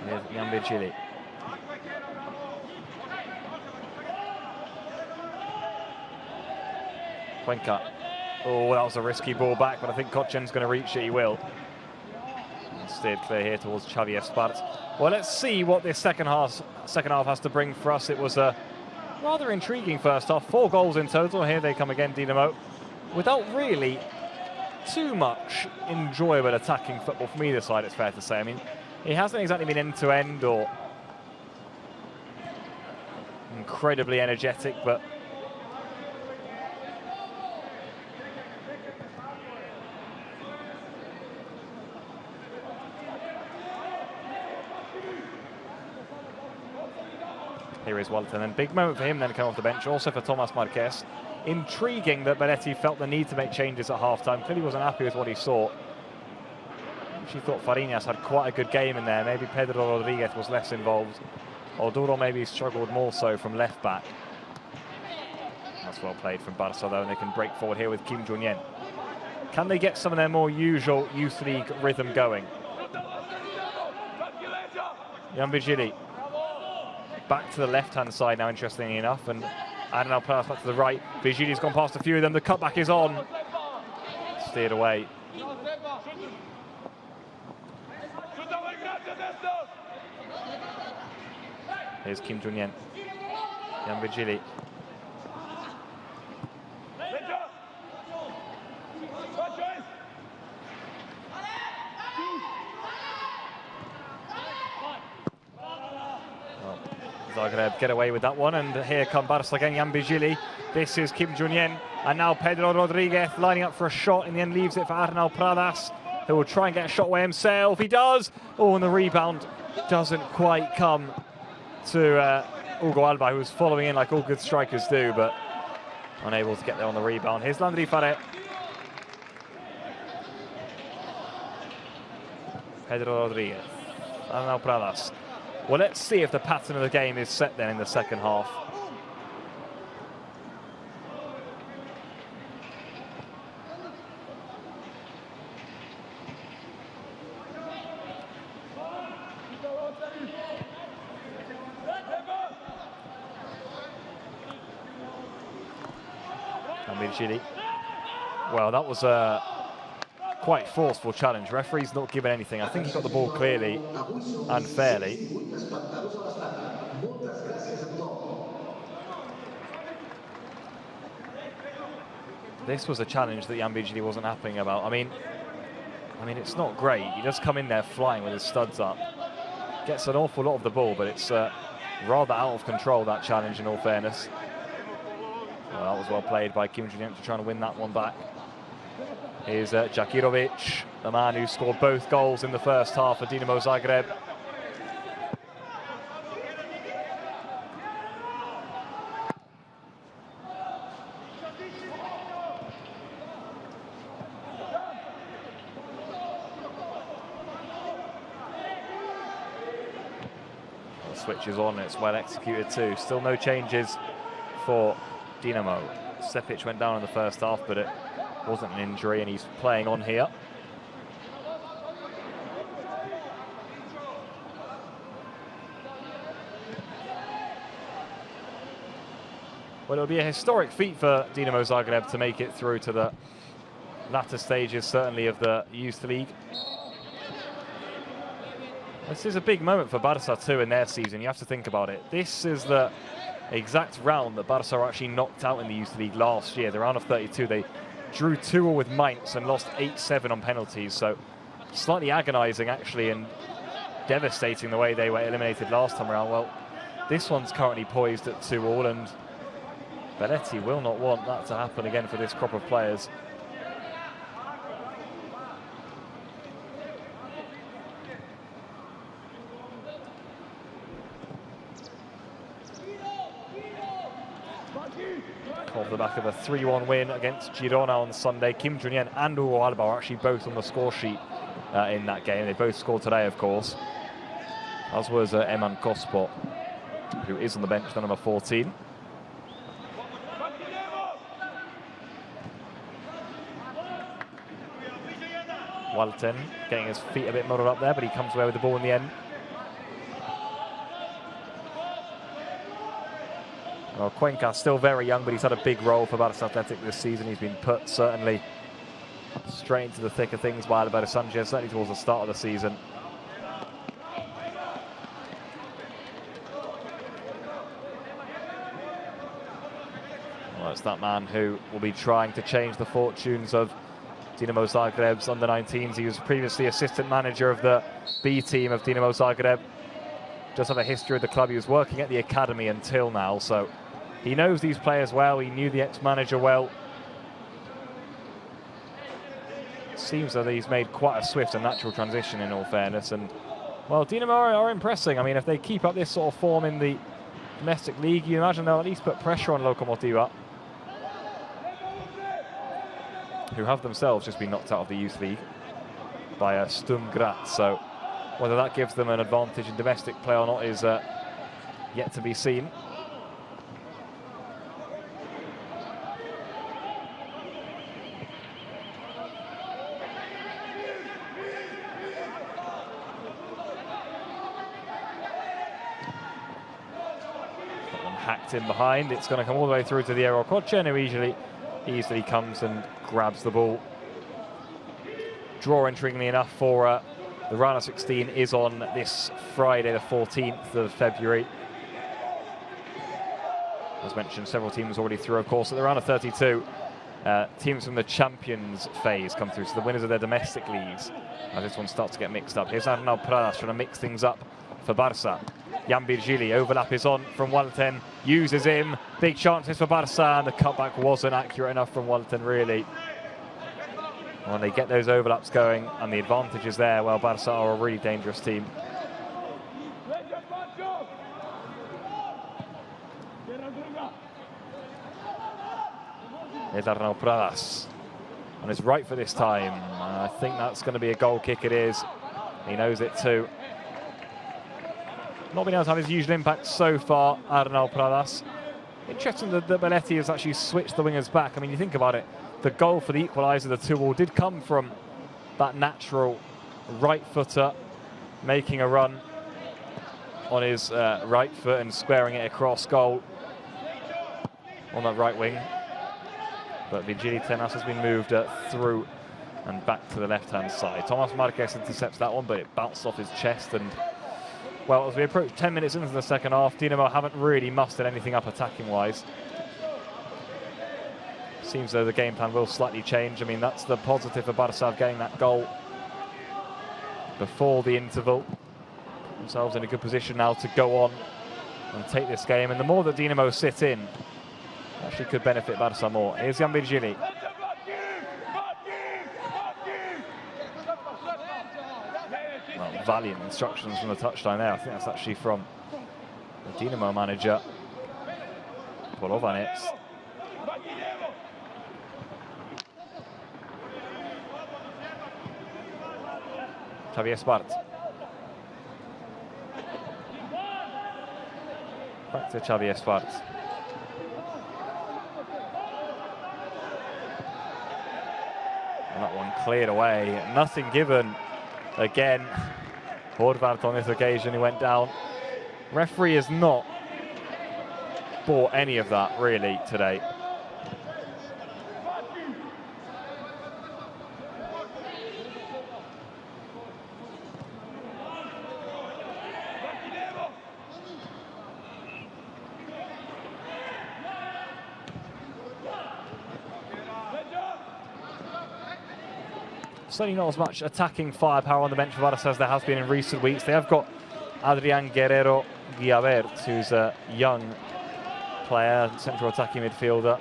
Here's Yambijili. Cuenca. Oh, that was a risky ball back, but I think Kochen's going to reach it. He will. Steered clear here towards Xavi Espartz. Well, let's see what this second half has to bring for us. It was a rather intriguing first half. 4 goals in total. Here they come again, Dinamo, without really too much enjoyable attacking football from either side, it's fair to say. I mean, it hasn't exactly been end-to-end or incredibly energetic, but here is Walton, and big moment for him then coming off the bench, also for Tomas Marquez. Intriguing that Belletti felt the need to make changes at half-time. Clearly wasn't happy with what he saw. She thought Fariñas had quite a good game in there. Maybe Pedro Rodriguez was less involved. Oduro maybe struggled more so from left back. That's well played from Barca though, and they can break forward here with Kim Jong-un. Can they get some of their more usual youth league rhythm going? Jan Vigili back to the left-hand side now, interestingly enough, and Arnau Pradas back to the right. Vigili's gone past a few of them. The cutback is on. Steered away. Here's Kim Jun-yen. Jan Vigili. Zagreb get away with that one, and here come Barca again, Jan Vigili. This is Kim Jun-yen, and now Pedro Rodriguez lining up for a shot. In the end, leaves it for Arnau Pradas, who will try and get a shot away himself. He does! Oh, and the rebound doesn't quite come to Hugo Alba, who was following in like all good strikers do, but unable to get there on the rebound. Here's Landry Faré. Pedro Rodriguez. Arnau Pradas. Well, let's see if the pattern of the game is set then in the second half. Vigili. Well, that was a quite forceful challenge. Referee's not given anything. I think he got the ball clearly and fairly. This was a challenge that Jan Vigili wasn't happy about. I mean, it's not great. He does come in there flying with his studs up. Gets an awful lot of the ball, but it's rather out of control, that challenge, in all fairness. Well, that was well played by Kim Jun-yen to try and win that one back. Here's Jakirovic, the man who scored both goals in the first half for Dinamo Zagreb. The switch is on, it's well executed too. Still no changes for Dinamo. Sepic went down in the first half, but it wasn't an injury, and he's playing on here. Well, it'll be a historic feat for Dinamo Zagreb to make it through to the latter stages, certainly, of the Youth League. This is a big moment for Barca too in their season. You have to think about it. This is the exact round that Barca were actually knocked out in the Youth League last year. The round of 32, they drew 2-2 with Mainz and lost 8-7 on penalties. So slightly agonising, actually, and devastating the way they were eliminated last time around. Well, this one's currently poised at 2-2, and Belletti will not want that to happen again for this crop of players. Off the back of a 3-1 win against Girona on Sunday. Kim Jun-yen and Hugo Alba are actually both on the score sheet in that game. They both scored today, of course, as was Eman Cospo, who is on the bench, the number 14. Walton getting his feet a bit muddled up there, but he comes away with the ball in the end. Well, Cuenca's still very young, but he's had a big role for Barça Athletic this season. He's been put certainly straight into the thick of things by Alberto Sanchez, certainly towards the start of the season. Well, it's that man who will be trying to change the fortunes of Dinamo Zagreb's under-19s. He was previously assistant manager of the B team of Dinamo Zagreb. Does have a history of the club. He was working at the academy until now, so he knows these players well. He knew the ex-manager well. Seems that he's made quite a swift and natural transition, in all fairness. And, well, Dinamo are impressing. I mean, if they keep up this sort of form in the domestic league, you imagine they'll at least put pressure on Lokomotiva, who have themselves just been knocked out of the Youth League by Sturm Graz. So whether that gives them an advantage in domestic play or not is yet to be seen. hacked in behind. It's going to come all the way through to the Diego Kochen, who easily comes and grabs the ball. Draw, intriguingly enough, for the round of 16 is on this Friday, the 14th of February. As mentioned, several teams already through, of course. At the round of 32, teams from the Champions phase come through, so the winners of their domestic leagues, as this one starts to get mixed up. Here's Arnau Pradas trying to mix things up for Barça. Jan Virgili, overlap is on from Walton, uses him. Big chances for Barça, and the cutback wasn't accurate enough from Walton, really. When they get those overlaps going and the advantage is there, well, Barça are a really dangerous team. Here's Arnau Pradas on his right for this time. I think that's going to be a goal kick. It is. He knows it too. Not been able to have his usual impact so far, Arnau Pradas. Interesting that Belletti has actually switched the wingers back. I mean, you think about it, the goal for the equaliser, the 2-2, did come from that natural right footer making a run on his right foot and squaring it across goal on that right wing. But Virgili Tenas has been moved through and back to the left-hand side. Thomas Marquez intercepts that one, but it bounced off his chest. And, well, as we approach 10 minutes into the second half, Dinamo haven't really mustered anything up attacking-wise. Seems though the game plan will slightly change. I mean, that's the positive for Barça getting that goal before the interval. Themselves in a good position now to go on and take this game. And the more that Dinamo sit in, actually could benefit Barça more. Here's Jan Virgili. Well, valiant instructions from the touchline there. I think that's actually from the Dinamo manager, Polovanec. Javier Spart. Back to Javier Spart. And that one cleared away. Nothing given. Again, Horvath on this occasion, he went down. Referee has not bought any of that, really, today. Certainly not as much attacking firepower on the bench for Barça as there has been in recent weeks. They have got Adrián Guerrero Guiabert, who's a young player, central attacking midfielder.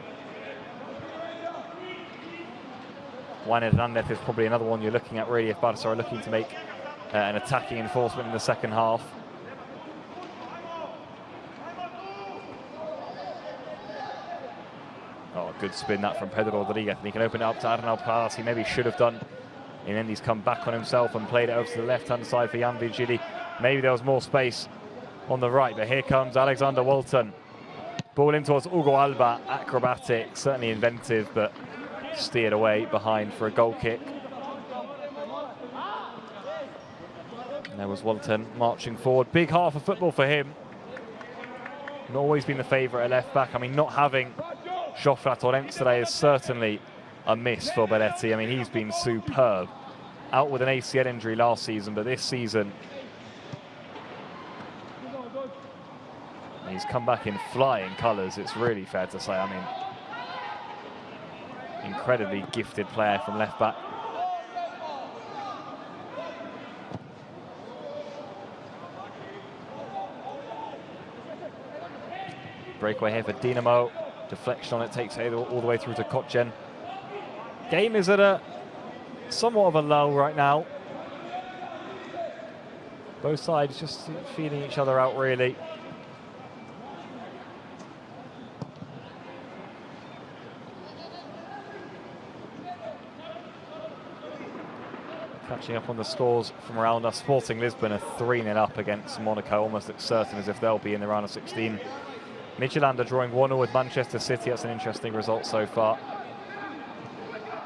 Juan Hernández is probably another one you're looking at, really, if Barça are looking to make an attacking enforcement in the second half. Oh, a good spin that from Pedro Rodriguez, and he can open it up to Arnau Pradas. He maybe should have done. And then he's come back on himself and played it over to the left-hand side for Jan Virgili. Maybe there was more space on the right, but here comes Alexander Walton. Ball in towards Hugo Alba, acrobatic, certainly inventive, but steered away behind for a goal kick. And there was Walton marching forward. Big half of football for him. Not always been the favourite at left-back. I mean, not having Jofre Torrents today is certainly a miss for Belletti. I mean, he's been superb. Out with an ACL injury last season, but this season he's come back in flying colours, it's really fair to say. I mean, incredibly gifted player from left back. Breakaway here for Dinamo. Deflection on it, takes it all the way through to Kochen. Game is at a somewhat of a lull right now. Both sides just feeling each other out, really. Catching up on the scores from around us. Sporting Lisbon are 3-0 up against Monaco, almost as certain as if they'll be in the round of 16. Midtjylland drawing 1-0 with Manchester City. That's an interesting result so far.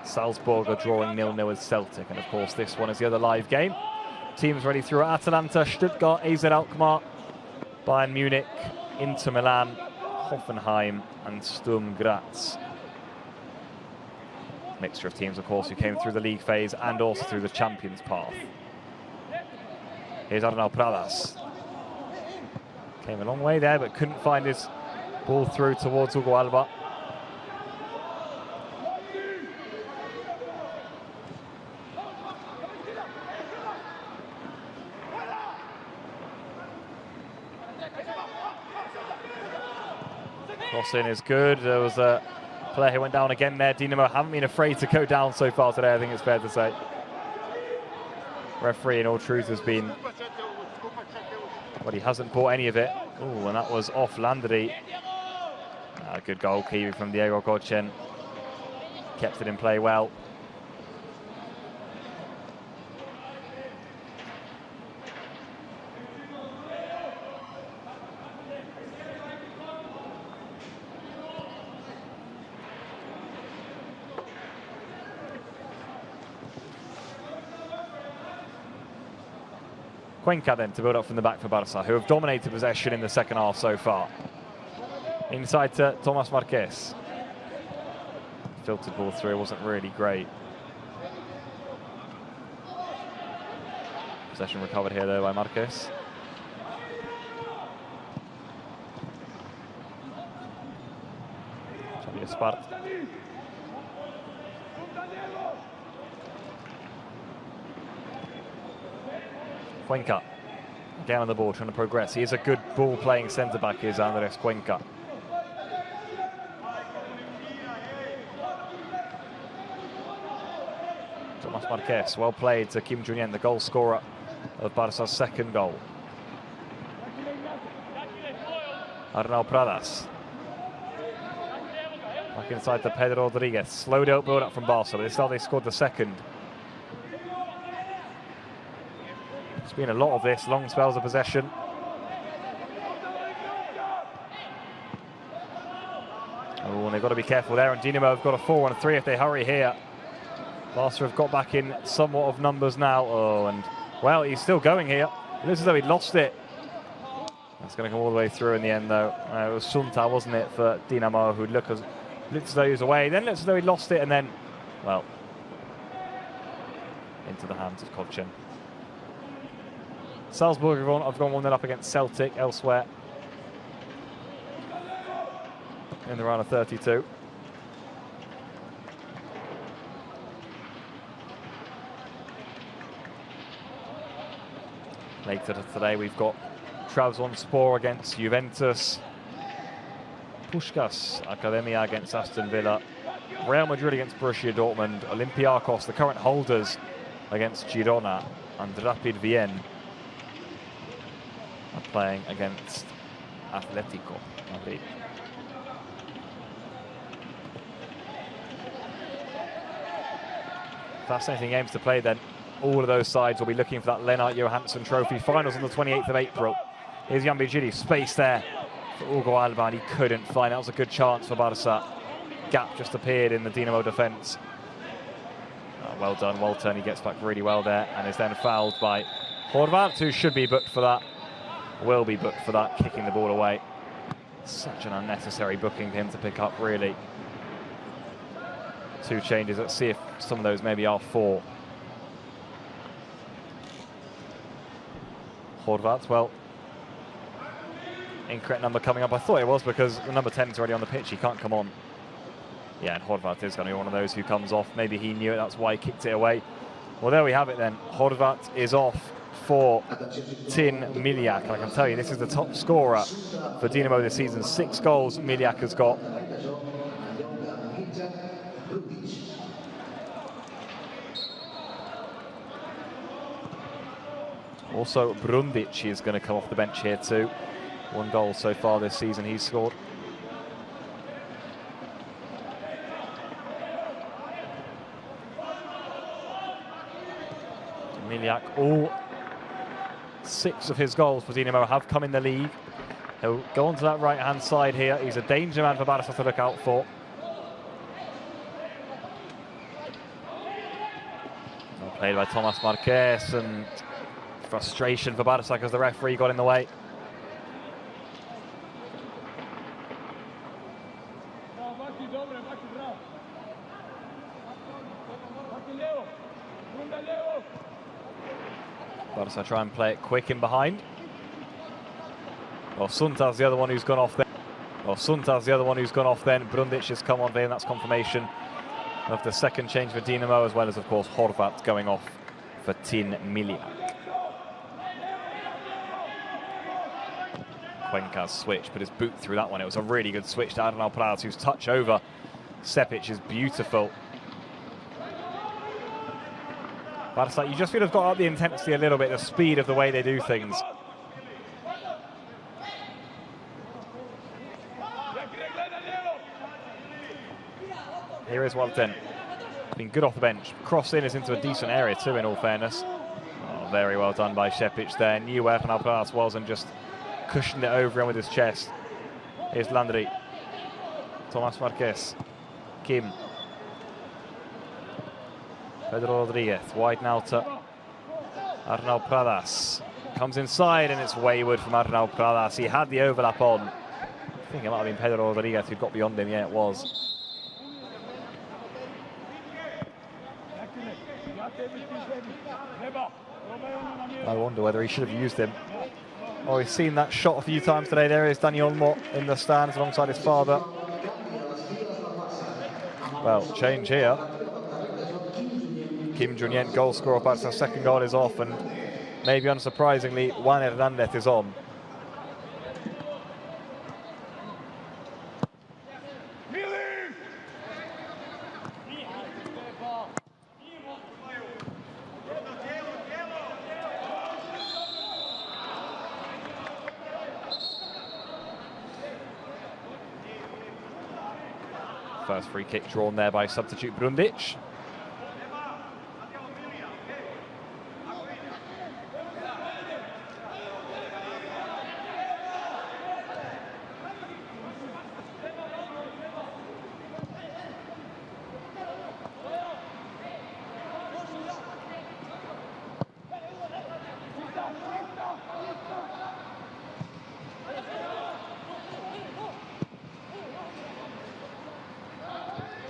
Salzburg are drawing 0-0 with Celtic, and of course this one is the other live game. Teams ready through Atalanta, Stuttgart, AZ Alkmaar, Bayern Munich, Inter Milan, Hoffenheim and Sturm Graz. Mixture of teams, of course, who came through the league phase and also through the Champions path. Here's Arnau Pradas. Came a long way there, but couldn't find his ball through towards Hugo Alba. Crossing is good. There was a player who went down again there. Dinamo haven't been afraid to go down so far today, I think it's fair to say. Referee, in all truth, has been... Well, he hasn't bought any of it. Oh, and that was off Landry. Good goalkeeping from Diego Gochen. Kept it in play well. Cuenca then to build up from the back for Barca, who have dominated possession in the second half so far. Inside to Thomas Marquez. Filtered ball through, wasn't really great. Possession recovered here though by Marquez. Xavier Spart. Cuenca, again on the ball, trying to progress. He is a good ball-playing centre-back, is Andres Cuenca. Thomas Marquez, well played to Kim Junyen, the goal scorer of Barca's second goal. Arnau Pradas. Back inside to Pedro Rodriguez. Slow build-up from Barca, but it's how they scored the second. It's been a lot of this, long spells of possession. Oh, and they've got to be careful there, and Dinamo have got a 4-1-3 if they hurry here. Barca have got back in somewhat of numbers now. Oh, and, well, he's still going here. It looks as though he lost it. That's going to come all the way through in the end, though. It was Sunta, wasn't it, for Dinamo, who looked as though he was away. Then looks as though he lost it, and then, well, into the hands of Kochen. Salzburg have gone 1-0 up against Celtic elsewhere in the round of 32. Later today we've got Trabzonspor against Juventus, Puskás Academia against Aston Villa, Real Madrid against Borussia Dortmund, Olympiacos, the current holders, against Girona, and Rapid Vienne are playing against Atletico Madrid. Fascinating games to play then. All of those sides will be looking for that Lennart Johansson Trophy. Finals on the 28th of April. Here's Jan Bigiri, space there for Hugo Alba, and he couldn't find it. That was a good chance for Barca. Gap just appeared in the Dinamo defence. Well done, Walton. He gets back really well there and is then fouled by Horvath, who should be booked for that. Will be booked for that, kicking the ball away. Such an unnecessary booking for him to pick up, really. 2 changes. Let's see if some of those maybe are 4. Horvath, well, incorrect number coming up. I thought it was because the number 10 is already on the pitch. He can't come on. Yeah, and Horvath is going to be one of those who comes off. Maybe he knew it, that's why he kicked it away. Well, there we have it then. Horvath is off for Tin Miljak. I can tell you, this is the top scorer for Dinamo this season. 6 goals Miljak has got. Also, Brundic is going to come off the bench here too. 1 goal so far this season he's scored. Miljak, all 6 of his goals for Dinamo have come in the league. He'll go onto that right-hand side here. He's a danger man for Barca to look out for. Well played by Thomas Marquez, and frustration for Barca because the referee got in the way. Barca try and play it quick in behind. Well, Sunta's the other one who's gone off then. Brundic has come on there, and that's confirmation of the second change for Dinamo, as well as, of course, Horvat going off for Tin Miljak. Cuenca's switch, put his boot through that one. It was a really good switch to Arnau Pradas, whose touch over Sepic is beautiful. Barca, you just feel have got up the intensity a little bit, the speed of the way they do things. Here is Walton. Been good off the bench. Cross in is into a decent area too, in all fairness. Oh, very well done by Sepic there. Knew where Arnau Pradas was and just cushioned it over him with his chest. Here's Landry. Tomás Marquez. Kim. Pedro Rodriguez, wide now to Arnau Pradas. Comes inside and it's wayward from Arnau Pradas. He had the overlap on. I think it might have been Pedro Rodriguez who got beyond him. Yeah, it was. I wonder whether he should have used him. Oh, he's seen that shot a few times today. There is Dani Olmo in the stands alongside his father. Well, change here. Kim Junyen, goal scorer, Barca's second goal is off, and maybe unsurprisingly, Juan Hernandez is on. First free kick drawn there by substitute Brundic.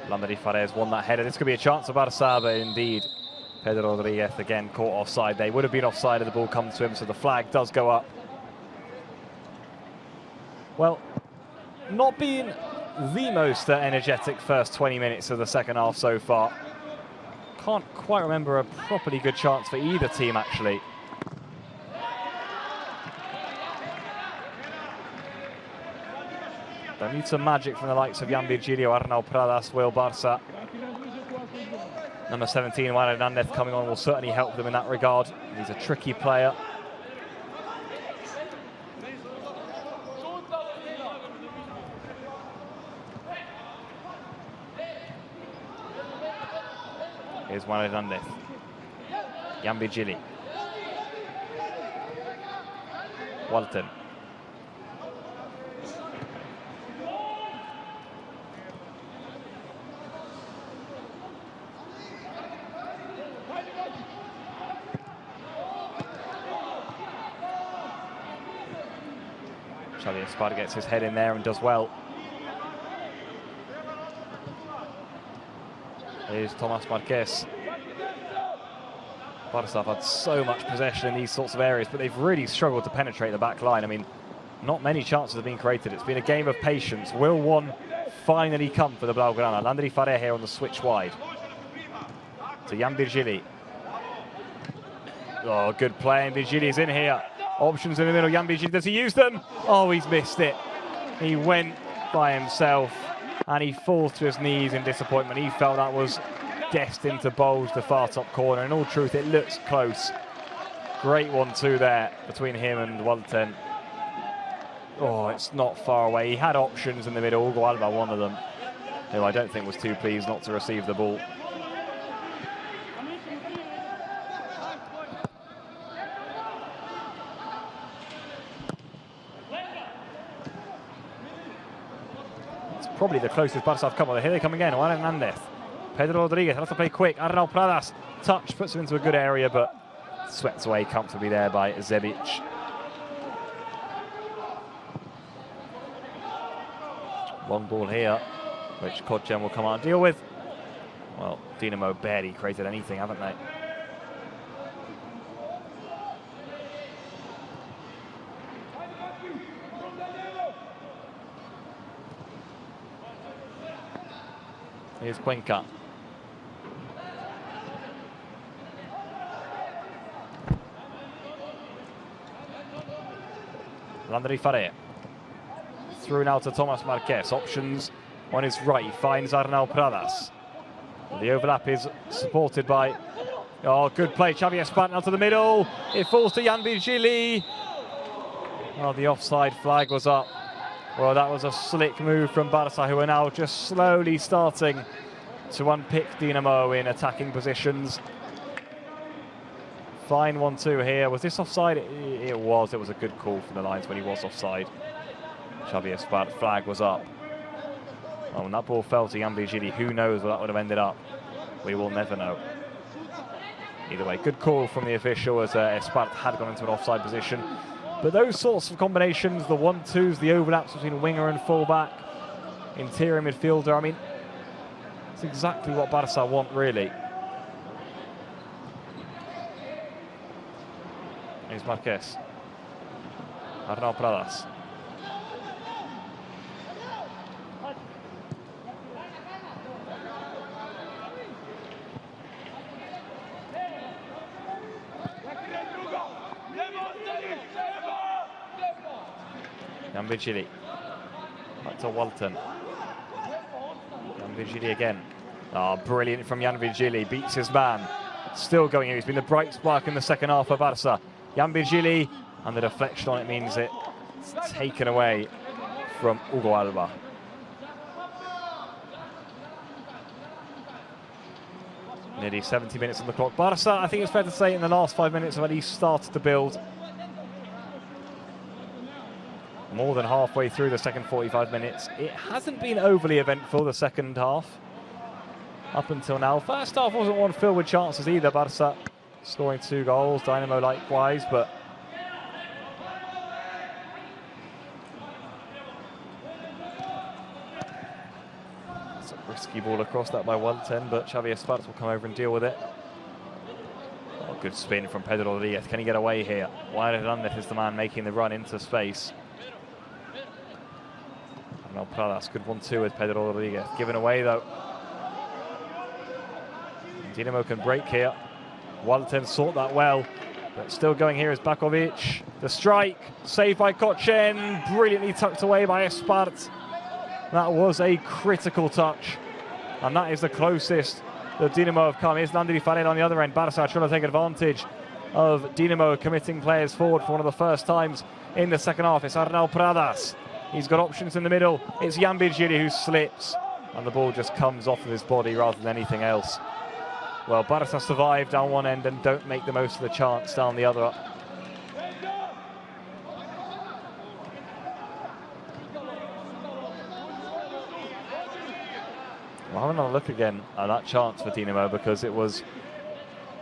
Landry Fares won that header. This could be a chance for Barca, but indeed, Pedro Rodriguez again caught offside. They would have been offside if the ball comes to him, so the flag does go up. Well, not being the most energetic first 20 minutes of the second half so far. Can't quite remember a properly good chance for either team, actually. They need some magic from the likes of Jan Virgilio, Arnau Pradas, will Barca. Number 17, Juan Hernandez, coming on will certainly help them in that regard. He's a tricky player. Here's Juan Hernandez. Jan Virgili. Walton. Xavier Espada gets his head in there and does well. Here's Tomás Marquez. Barca have had so much possession in these sorts of areas, but they've really struggled to penetrate the back line. I mean, not many chances have been created. It's been a game of patience. Will one finally come for the Blaugrana? Landry Faria here on the switch wide. To Jan Virgili. Oh, good play, and Virgili's in here. Options in the middle, Jan Virgili, does he use them? Oh, he's missed it. He went by himself and he falls to his knees in disappointment. He felt that was destined to bulge the far top corner. In all truth, it looks close. Great 1-2 there between him and Walton. Oh, it's not far away. He had options in the middle, Hugo Alba, one of them, who I don't think was too pleased not to receive the ball. Probably the closest Barca have come on. Here they come again. Juan Hernandez. Pedro Rodriguez has to play quick. Arnau Pradas. Touch puts him into a good area, but swept away comfortably there by Zebic. Long ball here, which Kodjan will come out and deal with. Well, Dinamo barely created anything, haven't they? Here's Cuenca. Landry Faré. Through now to Thomas Marquez. Options on his right. He finds Arnau Pradas. The overlap is supported by... Oh, good play. Xavi Espart now to the middle. It falls to Jan Virgili. Oh, the offside flag was up. Well, that was a slick move from Barca, who are now just slowly starting to unpick Dinamo in attacking positions. Fine 1-2 here. Was this offside? It was. It was a good call from the lines when he was offside. Xavi Espart flag was up. Oh, and that ball fell to Jan Virgili. Who knows where that would have ended up? We will never know. Either way, good call from the official, as Espart had gone into an offside position. But those sorts of combinations, the 1-2s, the overlaps between winger and fullback, interior midfielder, I mean, it's exactly what Barca want, really. Here's Marquez. Arnau Pradas. Jan Virgili. Back to Walton. Jan Virgili again. Oh, brilliant from Jan Virgili. Beats his man. Still going here. He's been the bright spark in the second half for Barca. Jan Virgili, and the deflection on it means it's taken away from Hugo Alba. Nearly 70 minutes on the clock. Barca, I think it's fair to say, in the last 5 minutes have at least started to build. More than halfway through the second 45 minutes. It hasn't been overly eventful, the second half, up until now. First half wasn't one filled with chances either. Barca scoring 2 goals, Dynamo likewise, but it's a risky ball across that by Walton, but Xavi Espart will come over and deal with it. Oh, good spin from Pedro Rodriguez. Can he get away here? Juan Hernandez is the man making the run into space. Arnau Pradas, good 1-2 with Pedro Rodriguez. Given away though. Dinamo can break here. Walton sought that well, but still going here is Bakovic. The strike, saved by Kochen, brilliantly tucked away by Espart. That was a critical touch, and that is the closest that Dinamo have come. Here's Landry Faré on the other end. Barca trying to take advantage of Dinamo committing players forward for one of the first times in the second half. It's Arnau Pradas. He's got options in the middle. It's Jan Virgili who slips, and the ball just comes off of his body rather than anything else. Well, Barca survive down one end and don't make the most of the chance down the other. Well, having a look again at that chance for Dinamo, because it was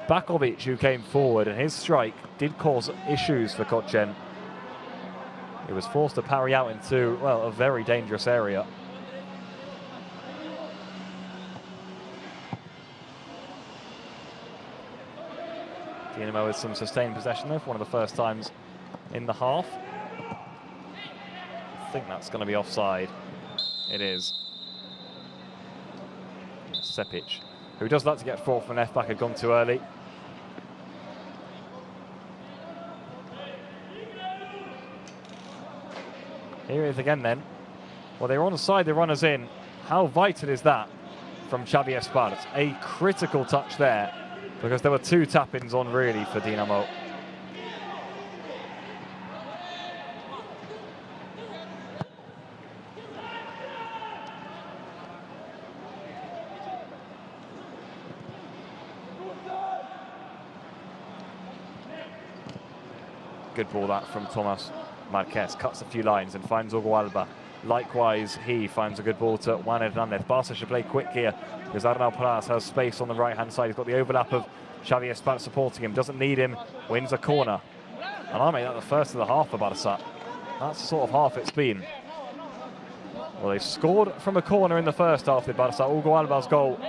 Bakovic who came forward, and his strike did cause issues for Kochen. He was forced to parry out into, well, a very dangerous area. Dinamo with some sustained possession though for one of the first times in the half. I think that's going to be offside. It is. Sepic, who does like to get fourth from left back, had gone too early. Here it is again then. Well, they were on the side, the runners in. How vital is that from Xavi Espart? A critical touch there, because there were 2 tap-ins on really for Dinamo. Good ball that from Thomas Marquez. Cuts a few lines and finds Hugo Alba. Likewise, he finds a good ball to Juan Hernandez. Barca should play quick here, because Arnau Pradas has space on the right-hand side. He's got the overlap of Xavi Espart supporting him. Doesn't need him. Wins a corner. And I made that the first of the half for Barca. That's the sort of half it's been. Well, they scored from a corner in the first half, did Barca. Hugo Alba's goal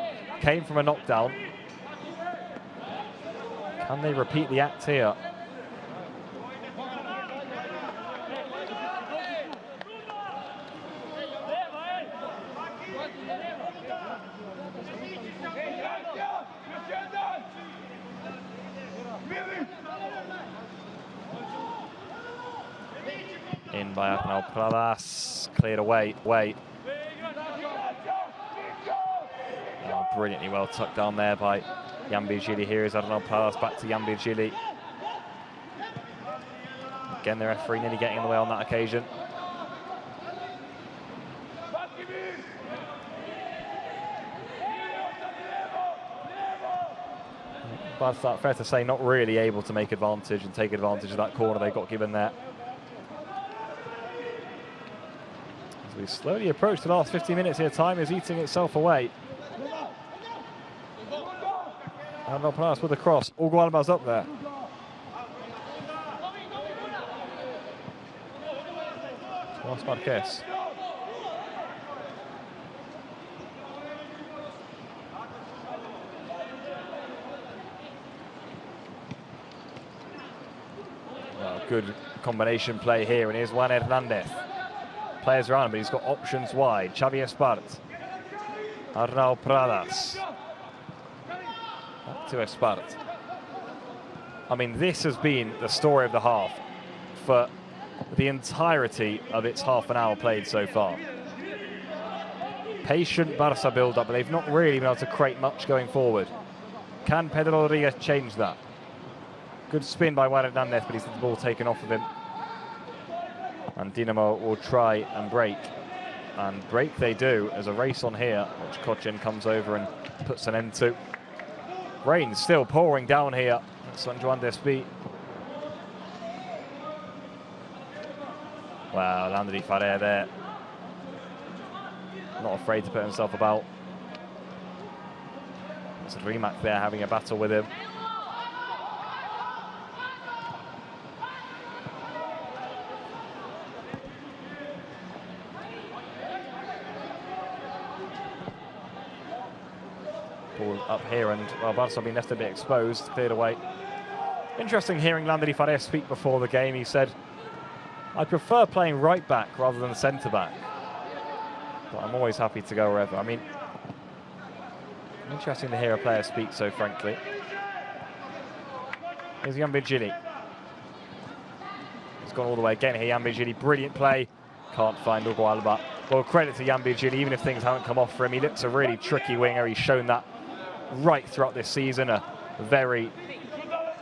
came from a knockdown. Can they repeat the act here? In by Arnau Pradas, cleared away. Oh, brilliantly well tucked down there by Jan Virgili. Here is Arnau Pradas, back to Jan Virgili. Again, the referee nearly getting in the way on that occasion. But fair to say, not really able to make advantage and take advantage of that corner they got given there. As we slowly approach the last 50 minutes here, time is eating itself away. Arnau Pradas with a cross. Hugo Alba's up there. Tomás Marqués. Well, good combination play here, and here's Juan Hernández. Players around him, but he's got options wide. Xavi Espart. Arnau Pradas. Back to Espart. I mean, this has been the story of the half for the entirety of its half an hour played so far. Patient Barca build-up, but they've not really been able to create much going forward. Can Pedro Rodriguez change that? Good spin by Juan Hernández, but he's had the ball taken off of him. And Dinamo will try and break. And break they do, as a race on here, which Kochin comes over and puts an end to. Rain still pouring down here at San Juan d'Espí. Wow, Landry Farrer there. Not afraid to put himself about. It's Rimac there having a battle with him. Ball up here, and well, Barca have been left a bit exposed, cleared away. Interesting hearing Landry Farrer speak before the game. He said, I prefer playing right back rather than centre back, but I'm always happy to go wherever. I mean, interesting to hear a player speak so frankly. Here's Jan Virgili. He's gone all the way again here, Jan Virgili. Brilliant play. Can't find Hugo Alba. Well, credit to Jan Virgili, even if things haven't come off for him. He looks a really tricky winger. He's shown that right throughout this season. A very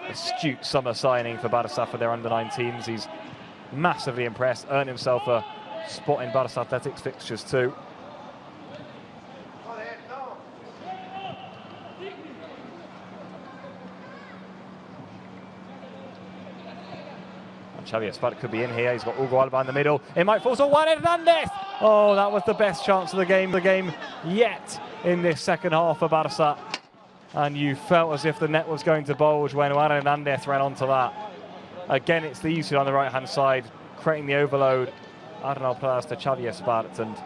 astute summer signing for Barca for their under-19s. He's massively impressed, earned himself a spot in Barca Athletics fixtures too. And Xavi Espart could be in here. He's got Hugo Alba in the middle. It might fall to Juan Hernández. Oh, that was the best chance of the game yet in this second half for Barca. And you felt as if the net was going to bulge when Juan Hernández ran onto that. Again, it's the easy on the right-hand side, creating the overload. Arnau Pradas to Xavi Espart, and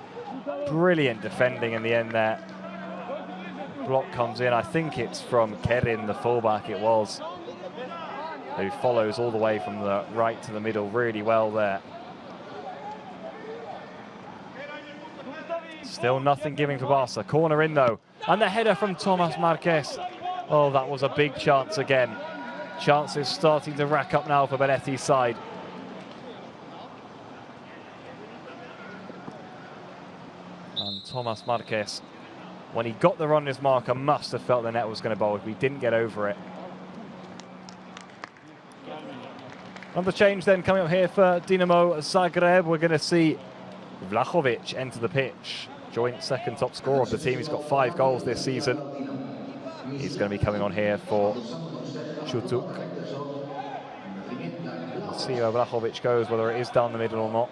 brilliant defending in the end there. Block comes in. I think it's from Kerin, the fullback it was, who follows all the way from the right to the middle really well there. Still nothing giving for Barca. Corner in though. And the header from Tomás Marqués. Oh, that was a big chance again. Chances starting to rack up now for Belletti's side. And Tomás Marqués, when he got the run on his marker, must have felt the net was going to bulge. We didn't get over it. Another change then coming up here for Dinamo Zagreb. We're going to see Vlahovic enter the pitch. Joint second top scorer of the team. He's got 5 goals this season. He's going to be coming on here for Čutuk. We'll see where Vlahovic goes, whether it is down the middle or not.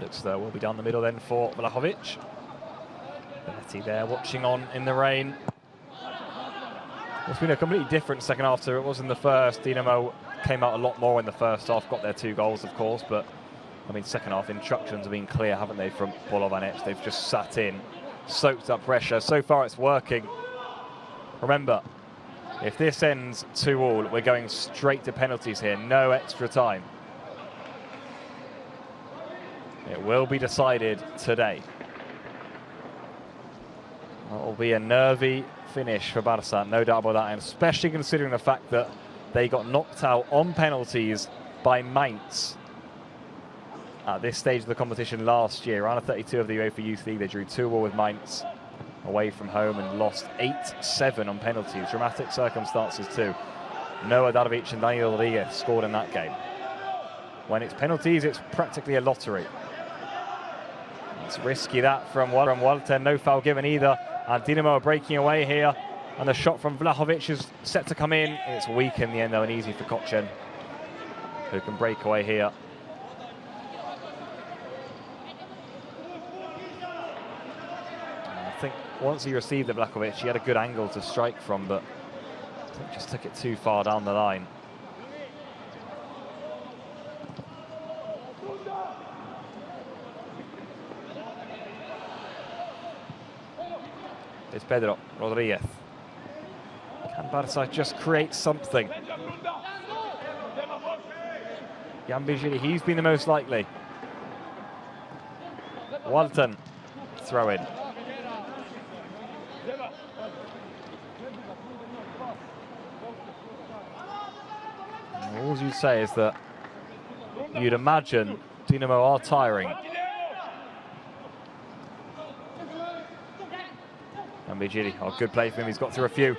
Looks though will be down the middle then for Vlahovic. Belletti there watching on in the rain. It's been a completely different second half to it was in the first. Dinamo came out a lot more in the first half, got their 2 goals of course, but I mean second half instructions have been clear, haven't they, from Polovanec. They've just sat in, soaked up pressure. So far it's working. Remember, if this ends 2-2, we're going straight to penalties here, no extra time. It will be decided today. That will be a nervy finish for Barca, no doubt about that, and especially considering the fact that they got knocked out on penalties by Mainz at this stage of the competition last year. Round of 32 of the UEFA Youth League, they drew 2-2 with Mainz away from home and lost 8-7 on penalties. Dramatic circumstances too. Noah Darovic and Daniel Rodriguez scored in that game. When it's penalties, it's practically a lottery. It's risky that from Walter, no foul given either. And Dinamo are breaking away here. And the shot from Vlahovic is set to come in. It's weak in the end though, and easy for Kochen, who can break away here. I think once he received the Vlahovic, he had a good angle to strike from, but I think just took it too far down the line. It's Pedro Rodriguez. Can Barca just create something? Gambijiri, he's been the most likely. Walton, throw in. All you'd say is that you'd imagine Dinamo are tiring. Gambijiri, oh, good play for him. He's got through a few.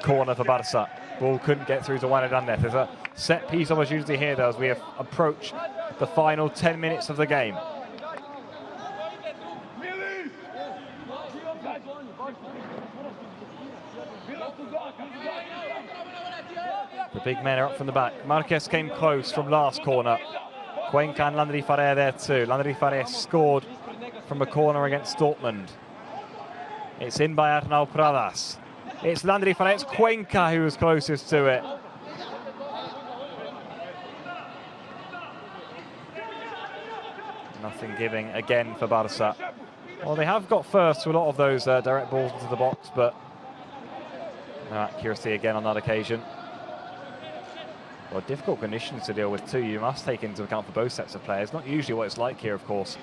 Corner for Barca. Ball couldn't get through to Juan Hernandez. There's a set piece opportunity here though as we approach the final 10 minutes of the game. The big men are up from the back. Marquez came close from last corner. Cuenca and Landry Faré there too. Landry Faré scored from a corner against Dortmund. It's in by Arnau Pradas. It's Landry Faré, it's Cuenca who was closest to it. Nothing giving again for Barca. Well, they have got first to a lot of those direct balls into the box, but no accuracy again on that occasion. Well, difficult conditions to deal with too. You must take into account for both sets of players. Not usually what it's like here, of course,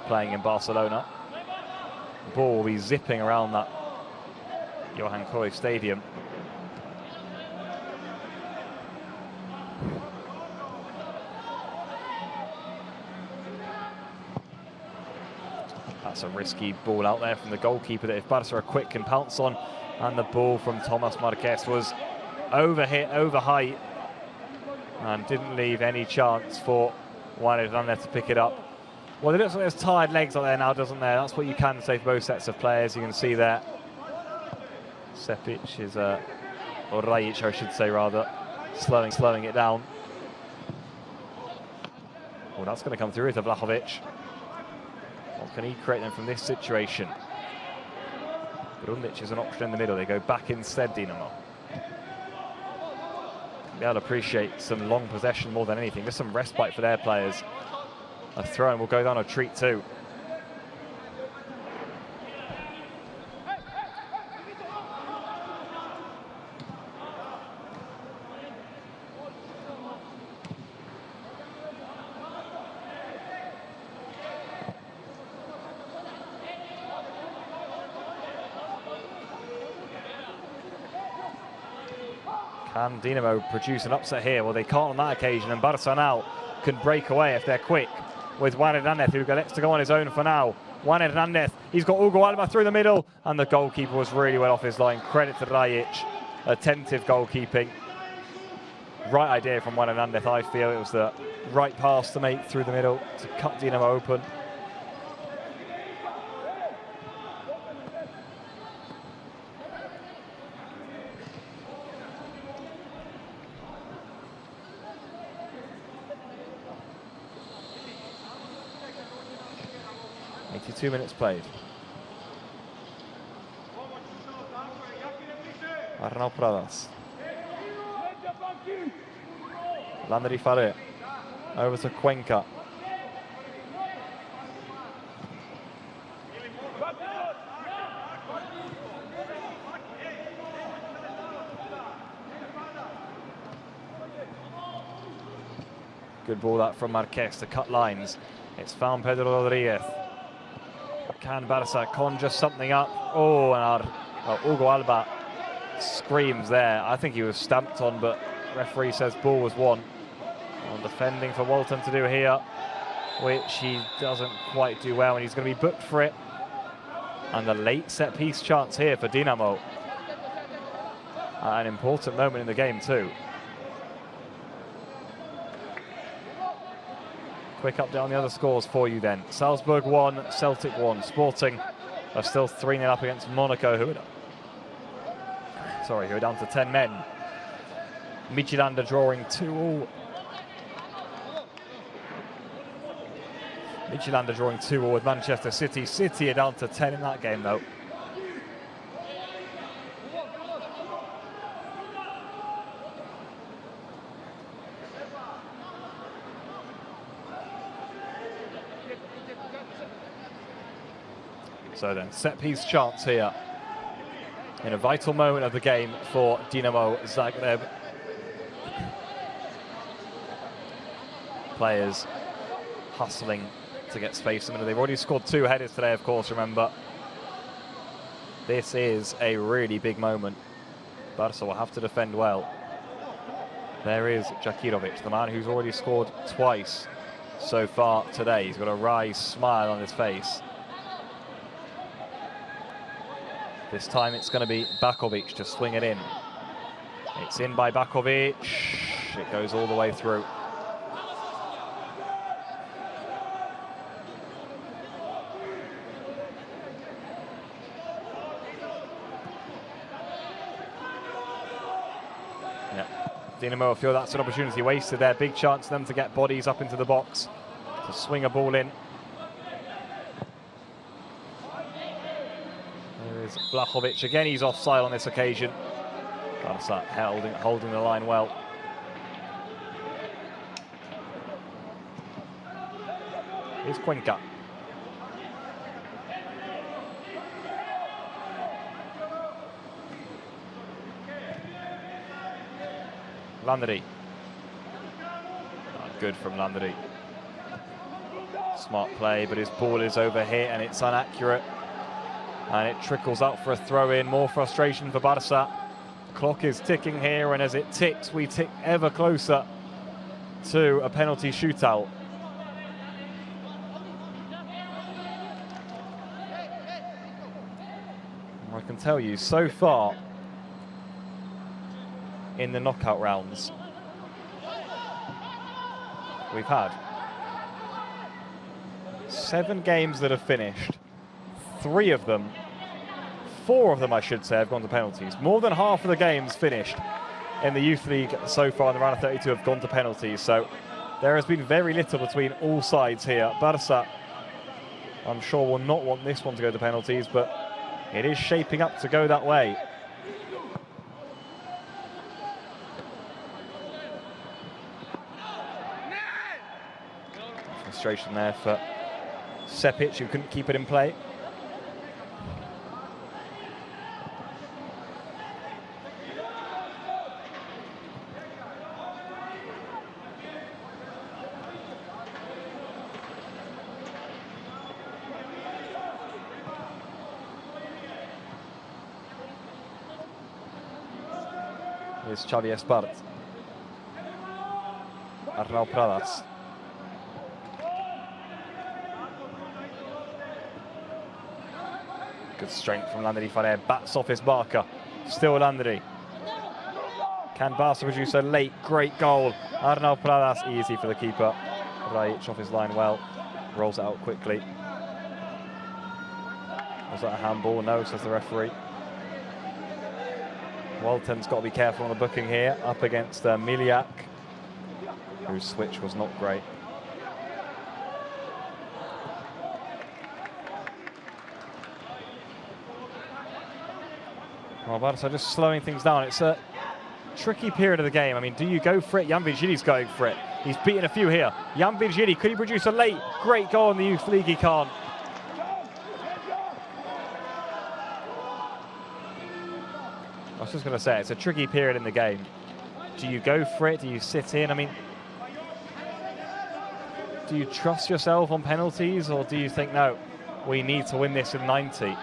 playing in Barcelona. The ball will be zipping around that Johan Cruyff Stadium. That's a risky ball out there from the goalkeeper that if Barca are quick can pounce on. And the ball from Thomas Marquez was overhit, over height, and didn't leave any chance for Juan Hernandez to pick it up. Well, it looks like there's tired legs out there now, doesn't there? That's what you can say for both sets of players. You can see there. Sepic is, or Rajic, I should say rather, slowing it down. Well, that's going to come through with Vlahovic. What can he create then from this situation? Brundic is an option in the middle. They go back instead, Dinamo. Be able to appreciate some long possession more than anything. Just some respite for their players. A throw-in will go down a treat too. Can Dinamo produce an upset here? Well, they can't on that occasion, and Barca now can break away if they're quick with Juan Hernandez, who gets to go on his own for now. Juan Hernandez, he's got Hugo Alba through the middle, and the goalkeeper was really well off his line. Credit to Rajic, attentive goalkeeping. Right idea from Juan Hernandez, I feel. It was the right pass to make through the middle to cut Dinamo open. Two minutes played. Arnau Pradas. Landry Faré. Over to Cuenca. Good ball that from Marquez to cut lines. It's found Pedro Rodriguez. Can Barca conjure something up? Oh, and Hugo Alba screams there. I think he was stamped on, but referee says ball was won. On defending for Walton to do here, which he doesn't quite do well, and he's going to be booked for it. And the late set-piece chance here for Dinamo. An important moment in the game too. Quick update on the other scores for you then. Salzburg 1, Celtic 1. Sporting are still 3-0 up against Monaco, who are down to 10 men. Midtjylland drawing 2-2. Midtjylland drawing 2-2 with Manchester City. City are down to 10 in that game though. So then, set-piece chance here in a vital moment of the game for Dinamo Zagreb. Players hustling to get space. I mean, they've already scored 2 headers today, of course, remember. This is a really big moment. Barca will have to defend well. There is Jakirovic, the man who's already scored twice so far today. He's got a wry smile on his face. This time it's going to be Bakovic to swing it in. It's in by Bakovic. It goes all the way through. Yeah, Dinamo feel that's an opportunity wasted there. Big chance for them to get bodies up into the box, to swing a ball in. Vlahovic again, he's offside on this occasion. Barca holding the line well. Here's Cuenca. Landry. Good from Landry. Smart play, but his ball is over here and it's inaccurate. And it trickles out for a throw-in. More frustration for Barca. Clock is ticking here, and as it ticks, we tick ever closer to a penalty shootout. I can tell you, so far in the knockout rounds, we've had 7 games that have finished. 4 of them I should say, have gone to penalties. More than half of the games finished in the Youth League so far in the round of 32 have gone to penalties. So there has been very little between all sides here. Barca, I'm sure, will not want this one to go to penalties, but it is shaping up to go that way. Frustration there for Sepic, who couldn't keep it in play. Here's Xavi Espart. Arnau Pradas. Good strength from Landry Farer. Bats off his marker. Still Landry. Can Barca produce a late, great goal? Arnau Pradas, easy for the keeper. Rajic off his line well. Rolls it out quickly. Was that a handball? No, says the referee. Walton's got to be careful on the booking here, up against Miliak, whose switch was not great. Well, Barca just slowing things down. It's a tricky period of the game. I mean, do you go for it? Jan Virgili's going for it. He's beaten a few here. Jan Virgili, could he produce a late, great goal in the Youth League? He can't. I was just going to say, it's a tricky period in the game. Do you go for it? Do you sit in? I mean, Do you trust yourself on penalties, or do you think, no, we need to win this in 90?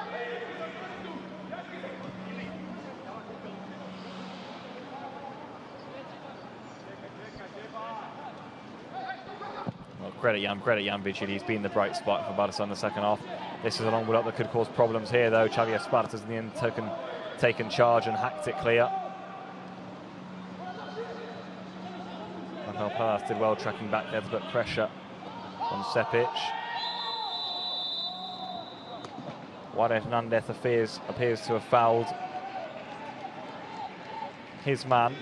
Well, credit Jan Vigil. He's been the bright spot for Barca in the second half. This is a long build up that could cause problems here, though. Xavier Spartas in the end taken charge and hacked it clear. Pradas did well tracking back there to put pressure on Sepic. Juan Hernandez appears to have fouled his man.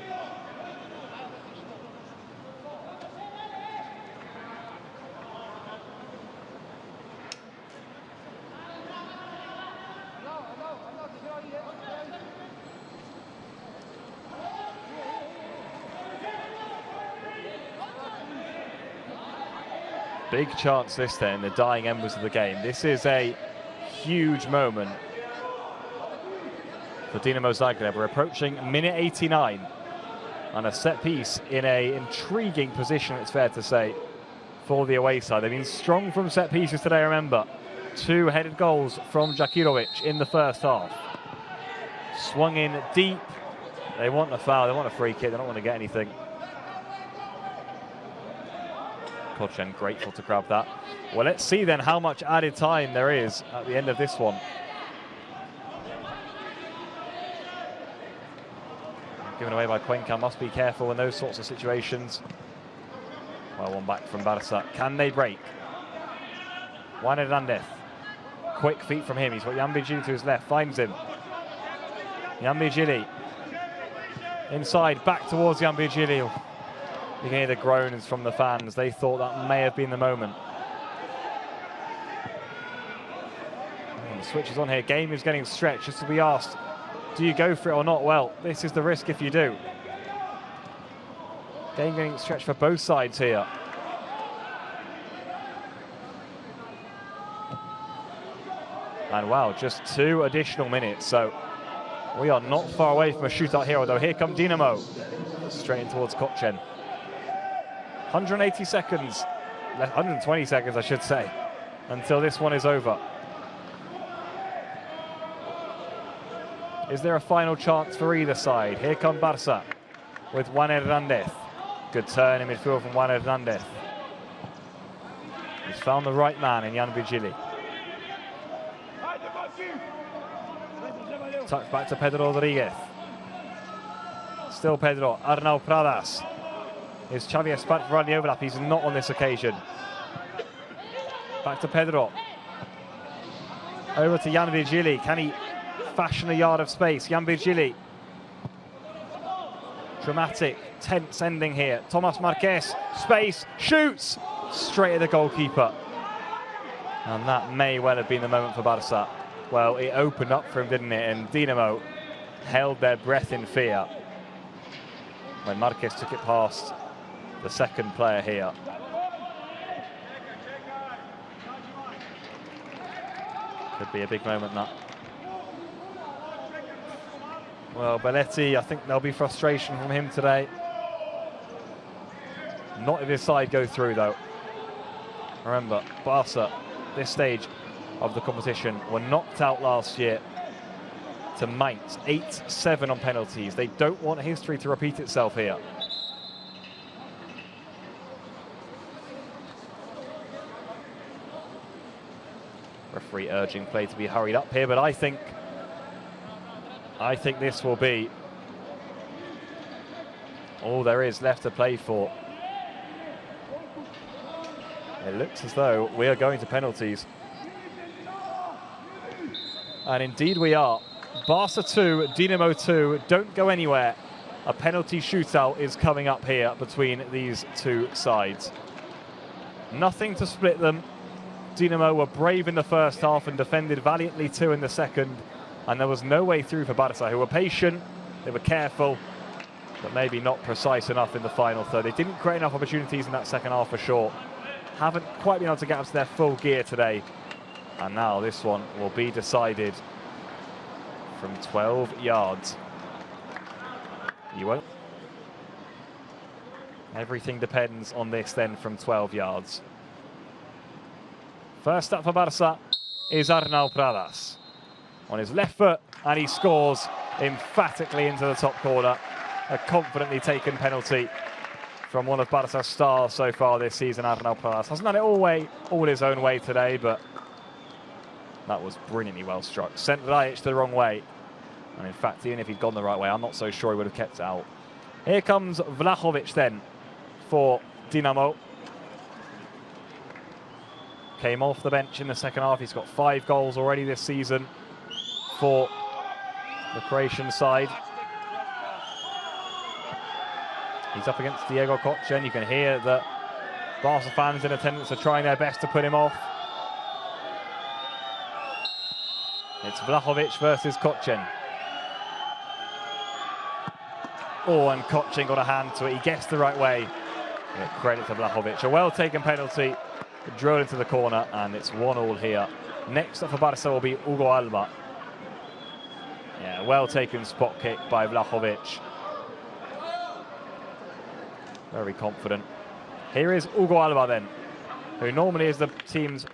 Big chance this then in the dying embers of the game. This is a huge moment for Dinamo Zagreb. We're approaching minute 89 and a set piece in an intriguing position, it's fair to say, for the away side. They've been strong from set pieces today, remember. 2 headed goals from Djakirovic in the first half. Swung in deep. They want a foul, they want a free kick, they don't want to get anything. Kochen grateful to grab that. Well, let's see then how much added time there is at the end of this one. Given away by Cuenca, must be careful in those sorts of situations. Well, one back from Barca. Can they break? Juan Hernandez. Quick feet from him. He's got Jan Vigili to his left, finds him. Jan Vigili. Inside, back towards Jan Vigili. You can hear the groans from the fans. They thought that may have been the moment. And the switch is on here. Game is getting stretched. Just to be asked, do you go for it or not? Well, this is the risk if you do. Game getting stretched for both sides here. And wow, just 2 additional minutes. So we are not far away from a shootout here, although here come Dinamo. Straight in towards Kochen. 180 seconds, 120 seconds I should say, until this one is over. Is there a final chance for either side? Here come Barca with Juan Hernandez. Good turn in midfield from Juan Hernandez. He's found the right man in Jan Vigili. Tucked back to Pedro Rodriguez. Still Pedro, Arnau Pradas. Is Xavier Spartas running the overlap? He's not on this occasion. Back to Pedro. Over to Jan Vigili. Can he fashion a yard of space? Jan Vigili. Dramatic, tense ending here. Thomas Marquez, space, shoots! Straight at the goalkeeper. And that may well have been the moment for Barca. Well, it opened up for him, didn't it? And Dinamo held their breath in fear when Marquez took it past the second player here. Could be a big moment, that. Well, Belletti, I think there'll be frustration from him today. Not if his side go through, though. Remember, Barca, this stage of the competition, were knocked out last year to Mainz, 8-7 on penalties. They don't want history to repeat itself here. Referee urging play to be hurried up here, but I think this will be all there is left to play for. It looks as though we are going to penalties. And indeed we are. Barca 2, Dinamo 2, don't go anywhere. A penalty shootout is coming up here between these two sides. Nothing to split them. Dinamo were brave in the first half and defended valiantly too in the second. And there was no way through for Barca, who were patient, they were careful, but maybe not precise enough in the final third. They didn't create enough opportunities in that second half for sure. Haven't quite been able to get up to their full gear today. And now this one will be decided from 12 yards. You won't. Everything depends on this then from 12 yards. First up for Barca is Arnau Pradas. On his left foot, and he scores emphatically into the top corner. A confidently taken penalty from one of Barca's stars so far this season, Arnau Pradas. Hasn't done it all his own way today, but that was brilliantly well struck. Sent Rajic the wrong way. And in fact, even if he'd gone the right way, I'm not so sure he would have kept it out. Here comes Vlahovic then for Dinamo. Came off the bench in the second half. He's got 5 goals already this season for the Croatian side. He's up against Diego Kochen. You can hear that Barca fans in attendance are trying their best to put him off. It's Vlahovic versus Kochen. Oh, and Kochen got a hand to it. He gets the right way. Credit to Vlahovic. A well-taken penalty. Drilled into the corner, and it's 1-1 here. Next up for Barca will be Hugo Alba. Yeah, well-taken spot kick by Vlahovic. Very confident. Here is Hugo Alba then, who normally is the team's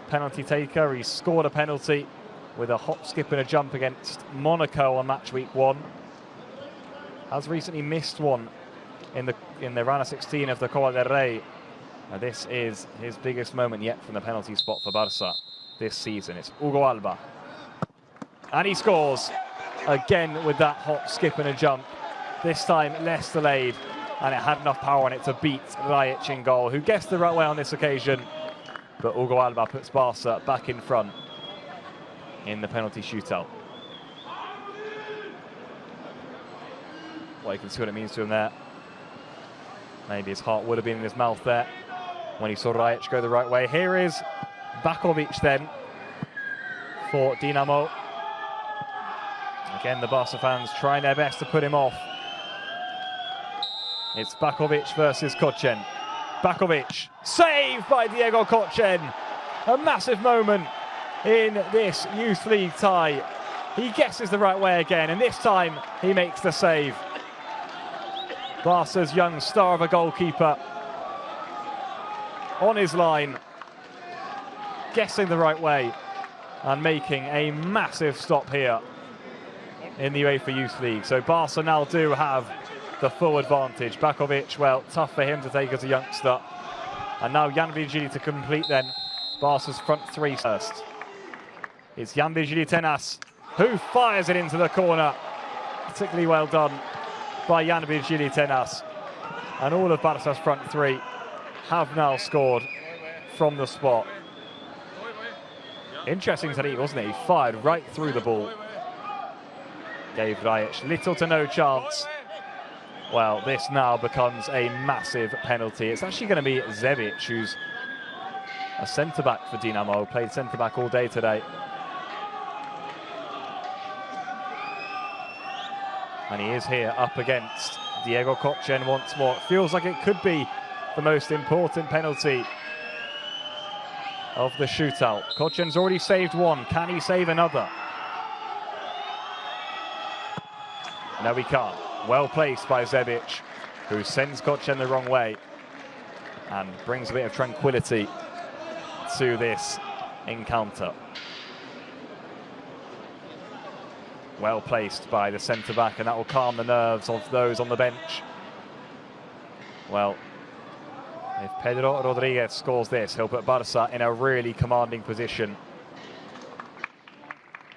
penalty taker. He scored a penalty with a hop, skip and a jump against Monaco on match week 1. Has recently missed one in the round of 16 of the Copa del Rey. Now this is his biggest moment yet from the penalty spot for Barca this season. It's Hugo Alba. And he scores again with that hop, skip and a jump. This time less delayed, and it had enough power on it to beat Rajic in goal, who guessed the right way on this occasion. But Hugo Alba puts Barca back in front in the penalty shootout. Well, you can see what it means to him there. Maybe his heart would have been in his mouth there when he saw Rajic go the right way. Here is Bakovic then for Dinamo. Again, the Barca fans trying their best to put him off. It's Bakovic versus Kochen. Bakovic, saved by Diego Kochen. A massive moment in this Youth League tie. He guesses the right way again, and this time he makes the save. Barca's young star of a goalkeeper on his line, guessing the right way and making a massive stop here in the UEFA Youth League. So Barca now do have the full advantage. Bakovic, well, tough for him to take as a youngster. And now Jan Virgili to complete then Barca's front 3 first. It's Jan Virgili Tenas who fires it into the corner. Particularly well done by Jan Virgili Tenas. And all of Barca's front 3 have now scored from the spot. Interesting technique, wasn't it? He fired right through the ball. Gave Rajic little to no chance. Well, this now becomes a massive penalty. It's actually going to be Zebic, who's a centre-back for Dinamo, played centre-back all day today. And he is here up against Diego Kochen once more. It feels like it could be the most important penalty of the shootout. Kochen's already saved one. Can he save another? No, he can't. Well placed by Zebic, who sends Kochen the wrong way and brings a bit of tranquility to this encounter. Well placed by the centre-back, and that will calm the nerves of those on the bench. Well, if Pedro Rodriguez scores this, he'll put Barca in a really commanding position.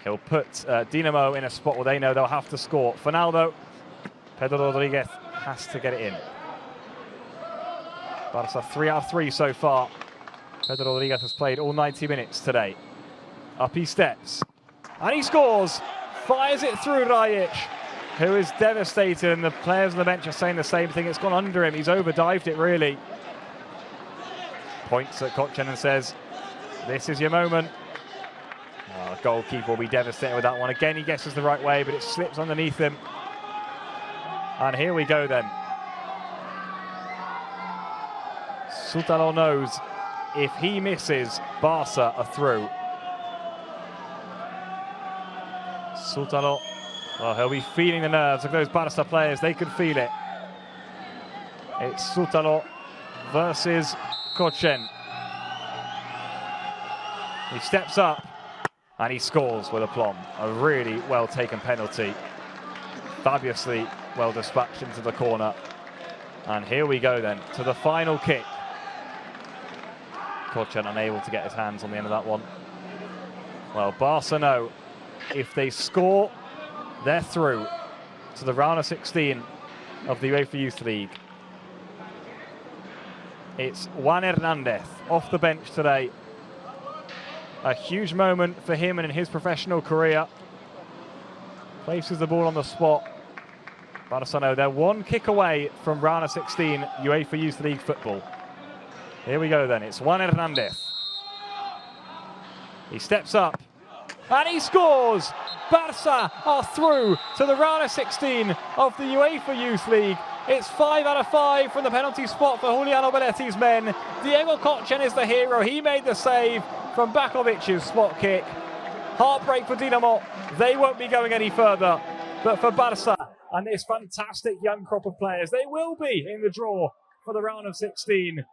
He'll put Dinamo in a spot where they know they'll have to score. For now, though, Pedro Rodriguez has to get it in. Barca 3 out of 3 so far. Pedro Rodriguez has played all 90 minutes today. Up he steps, and he scores! Fires it through Rajic, who is devastated, and the players on the bench are saying the same thing. It's gone under him. He's overdived it, really. Points at Kochen and says, this is your moment. Oh, the goalkeeper will be devastated with that one. Again, he guesses the right way, but it slips underneath him. And here we go then. Soutalo knows if he misses, Barca are through. Soutalo, well, he'll be feeling the nerves of those Barca players. They could feel it. It's Soutalo versus Kochen. He steps up and he scores with aplomb. A really well taken penalty. Fabulously well dispatched into the corner. And here we go then to the final kick. Kochan unable to get his hands on the end of that one. Well, Barca know if they score, they're through to the round of 16 of the UEFA Youth League. It's Juan Hernandez off the bench today. A huge moment for him and in his professional career. Places the ball on the spot. Barcelona, they're one kick away from round of 16 UEFA Youth League football. Here we go then, it's Juan Hernandez. He steps up and he scores! Barca are through to the round of 16 of the UEFA Youth League. It's 5 out of 5 from the penalty spot for Juliano Belletti's men. Diego Kochan is the hero. He made the save from Bakovic's spot kick. Heartbreak for Dinamo. They won't be going any further. But for Barca and this fantastic young crop of players, they will be in the draw for the round of 16.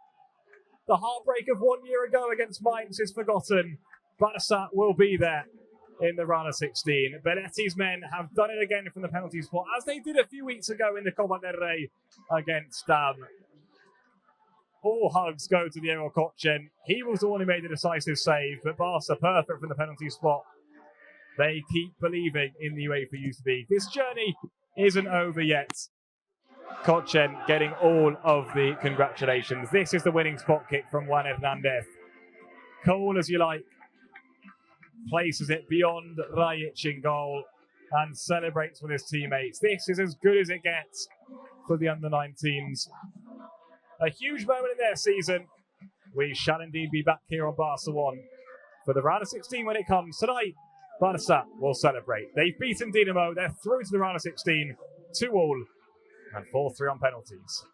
The heartbreak of 1 year ago against Mainz is forgotten. Barca will be there in the round of 16. Belletti's men have done it again from the penalty spot, as they did a few weeks ago in the Copa del Rey against all hugs go to Diego Kochan. He was the one who made the decisive save, but Barca perfect from the penalty spot. They keep believing in the UEFA Youth League. This journey isn't over yet. Kochan getting all of the congratulations. This is the winning spot kick from Juan Hernandez. Cool as you like. Places it beyond Rajic in goal and celebrates with his teammates. This is as good as it gets for the under-19s. A huge moment in their season. We shall indeed be back here on Barca 1 for the round of 16 when it comes. Tonight, Barca will celebrate. They've beaten Dinamo. They're through to the round of 16, 2-2 and 4-3 on penalties.